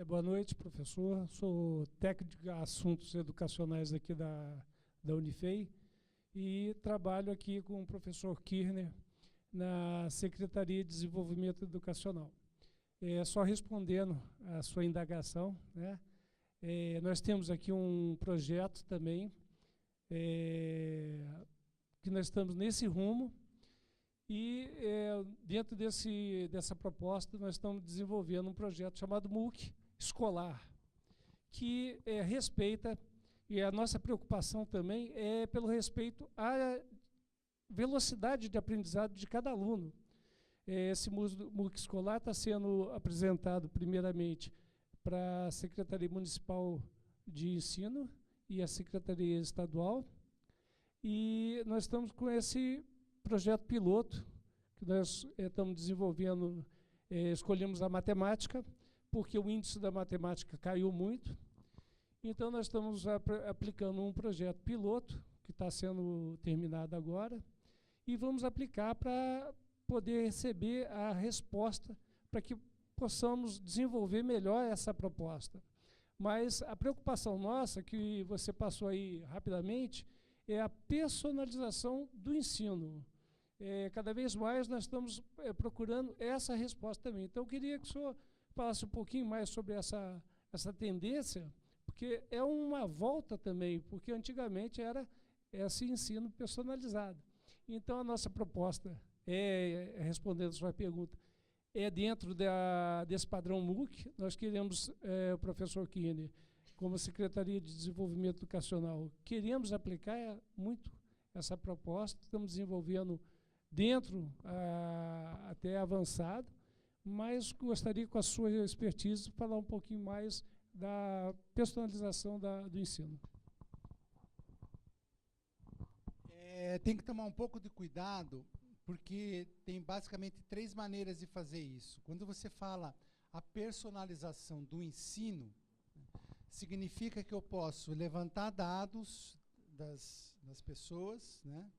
Boa noite, professor. Sou técnico de assuntos educacionais aqui da Unifei e trabalho aqui com o professor Kirner na Secretaria de Desenvolvimento Educacional. Só respondendo à sua indagação, né, nós temos aqui um projeto também, que nós estamos nesse rumo, e dentro dessa proposta nós estamos desenvolvendo um projeto chamado MOOC escolar, que respeita, e a nossa preocupação também é pelo respeito à velocidade de aprendizado de cada aluno. Esse MOOC escolar está sendo apresentado primeiramente para a Secretaria Municipal de Ensino e a Secretaria Estadual, e nós estamos com esse projeto piloto que nós estamos desenvolvendo. Escolhemos a matemática, porque o índice da matemática caiu muito. Então, nós estamos aplicando um projeto piloto, que está sendo terminado agora, e vamos aplicar para poder receber a resposta, para que possamos desenvolver melhor essa proposta. Mas a preocupação nossa, que você passou aí rapidamente, é a personalização do ensino. cada vez mais nós estamos procurando essa resposta também. Então, eu queria que o senhor falasse um pouquinho mais sobre essa tendência, porque é uma volta também, porque antigamente era esse ensino personalizado. Então, a nossa proposta, respondendo a sua pergunta, dentro desse padrão MOOC. Nós queremos, o professor Kiner, como Secretaria de Desenvolvimento Educacional, queremos aplicar muito essa proposta, estamos desenvolvendo dentro até avançado, mas gostaria, com a sua expertise, falar um pouquinho mais da personalização do ensino. Tem que tomar um pouco de cuidado, porque tem basicamente 3 maneiras de fazer isso. Quando você fala a personalização do ensino, significa que eu posso levantar dados das pessoas, né,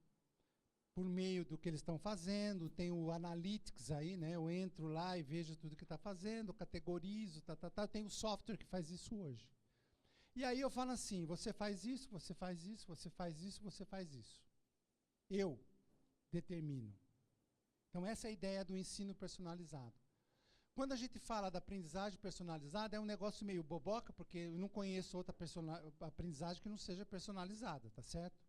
por meio do que eles estão fazendo. Tem o Analytics aí, né, eu entro lá e vejo tudo que está fazendo, categorizo, tem o software que faz isso hoje. E aí eu falo assim, você faz isso, você faz isso, você faz isso, você faz isso. Eu determino. Então, essa é a ideia do ensino personalizado. Quando a gente fala da aprendizagem personalizada, é um negócio meio boboca, porque eu não conheço outra aprendizagem que não seja personalizada, tá certo?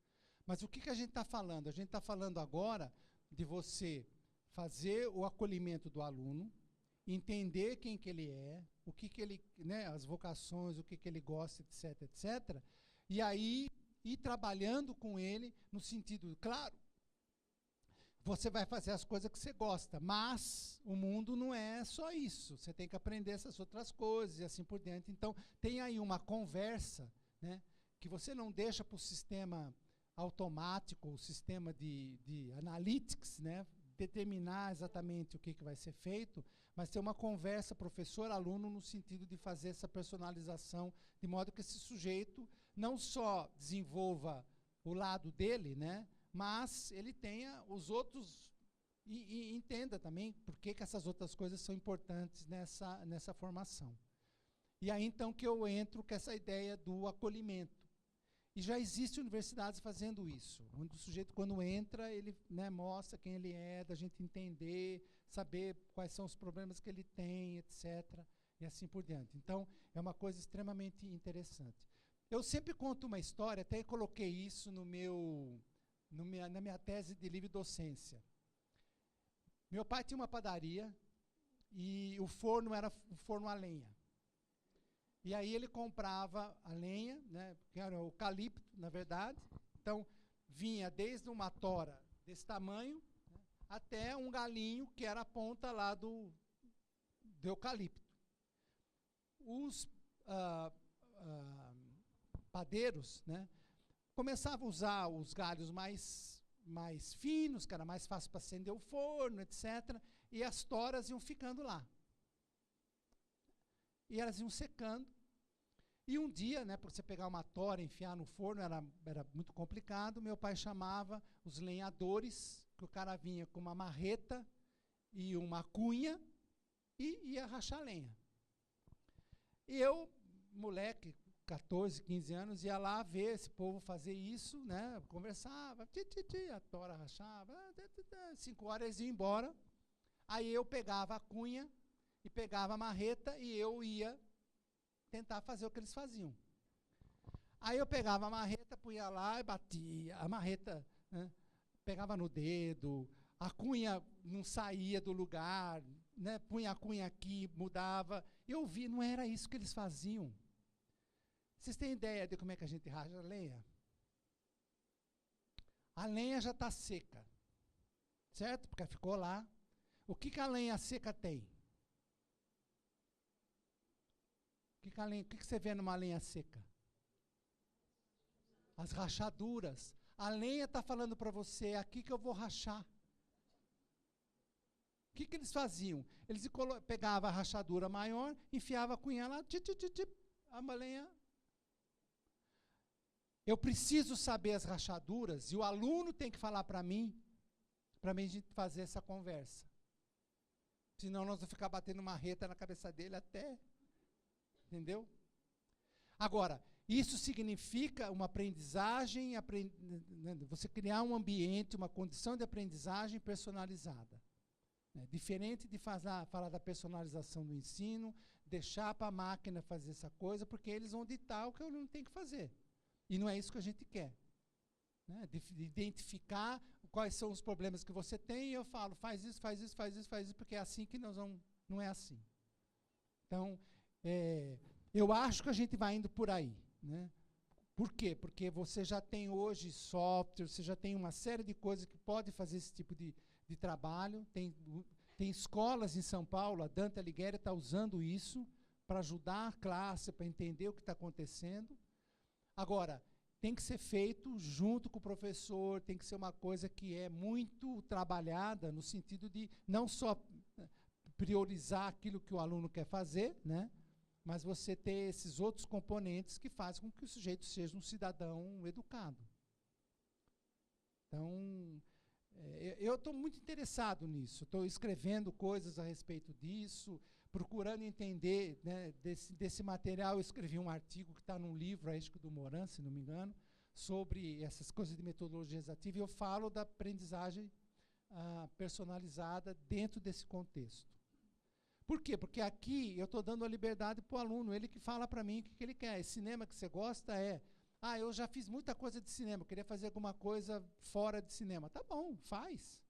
Mas o que a gente está falando? A gente está falando agora de você fazer o acolhimento do aluno, entender quem que ele é, o que ele, né, as vocações, o que ele gosta, etc, etc. E aí ir trabalhando com ele no sentido, claro, você vai fazer as coisas que você gosta, mas o mundo não é só isso. Você tem que aprender essas outras coisas e assim por diante. Então, tem aí uma conversa, né, que você não deixa para o sistema automático, o sistema de analytics, né, determinar exatamente o que vai ser feito, mas ter uma conversa professor-aluno no sentido de fazer essa personalização, de modo que esse sujeito não só desenvolva o lado dele, né, mas ele tenha os outros e entenda também por que essas outras coisas são importantes nessa formação. E aí, então, que eu entro com essa ideia do acolhimento. E já existem universidades fazendo isso, onde o sujeito, quando entra, ele, né, mostra quem ele é, da gente entender, saber quais são os problemas que ele tem, etc., e assim por diante. Então, é uma coisa extremamente interessante. Eu sempre conto uma história, até coloquei isso na minha tese de livre docência. Meu pai tinha uma padaria e o forno era um forno a lenha. E aí ele comprava a lenha, né, que era o eucalipto, na verdade. Então, vinha desde uma tora desse tamanho, né, até um galinho, que era a ponta lá do eucalipto. Os padeiros, né, começavam a usar os galhos mais finos, que era mais fácil para acender o forno, etc. E as toras iam ficando lá. E elas iam secando. E um dia, né, para você pegar uma tora e enfiar no forno, era muito complicado. Meu pai chamava os lenhadores, que o cara vinha com uma marreta e uma cunha e ia rachar lenha. E eu, moleque, 14, 15 anos, ia lá ver esse povo fazer isso, né, conversava, a tora rachava, 5 horas eles iam embora. Aí eu pegava a cunha e pegava a marreta e eu ia tentar fazer o que eles faziam. Aí eu pegava a marreta, punha lá e batia. A marreta, né, pegava no dedo, a cunha não saía do lugar, né, punha a cunha aqui, mudava. Eu vi, não era isso que eles faziam. Vocês têm ideia de como é que a gente racha a lenha? A lenha já está seca, certo? Porque ficou lá. O que a lenha seca tem? O que você vê numa lenha seca? As rachaduras. A lenha está falando para você, é aqui que eu vou rachar. O que eles faziam? Eles pegavam a rachadura maior, enfiavam a cunha lá, a lenha. Eu preciso saber as rachaduras e o aluno tem que falar para mim a gente fazer essa conversa. Senão nós vamos ficar batendo marreta na cabeça dele até... Entendeu? Agora, Isso significa uma aprendizagem, você criar um ambiente, uma condição de aprendizagem personalizada. Diferente de falar da personalização do ensino, deixar para a máquina fazer essa coisa, porque eles vão ditar o que o aluno tem que fazer. E não é isso que a gente quer. De identificar quais são os problemas que você tem, e eu falo, faz isso, faz isso, faz isso, faz isso, porque é assim que nós vamos. Não é assim. Então, eu acho que a gente vai indo por aí. Por quê? Porque você já tem hoje software, você já tem uma série de coisas que pode fazer esse tipo de trabalho. Tem escolas em São Paulo, a Dante Alighieri está usando isso para ajudar a classe, para entender o que está acontecendo. Agora, tem que ser feito junto com o professor, tem que ser uma coisa que é muito trabalhada no sentido de não só priorizar aquilo que o aluno quer fazer, mas você ter esses outros componentes que fazem com que o sujeito seja um cidadão educado. Então, eu estou muito interessado nisso, estou escrevendo coisas a respeito disso, procurando entender, desse material. Eu escrevi um artigo que está num livro, acho que do Moran, se não me engano, sobre essas coisas de metodologia exativa, e eu falo da aprendizagem personalizada dentro desse contexto. Por quê? Porque aqui eu estou dando a liberdade para o aluno, ele que fala para mim o que ele quer. Esse cinema que você gosta eu já fiz muita coisa de cinema, eu queria fazer alguma coisa fora de cinema. Tá bom, faz.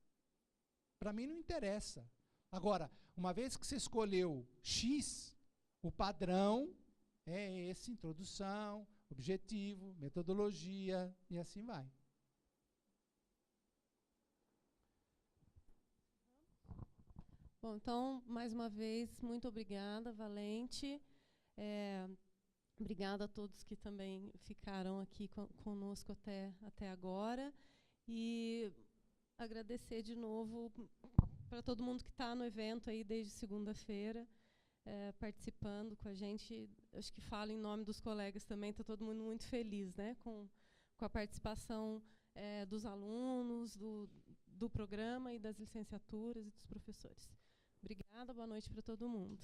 Para mim não interessa. Agora, uma vez que você escolheu X, o padrão é esse: introdução, objetivo, metodologia, e assim vai. Bom, então, mais uma vez, muito obrigada, Valente. Obrigada a todos que também ficaram aqui conosco até agora. E agradecer de novo para todo mundo que está no evento aí desde segunda-feira, participando com a gente. Acho que falo em nome dos colegas também, está todo mundo muito feliz, com a participação dos alunos, do programa e das licenciaturas e dos professores. Obrigada, boa noite para todo mundo.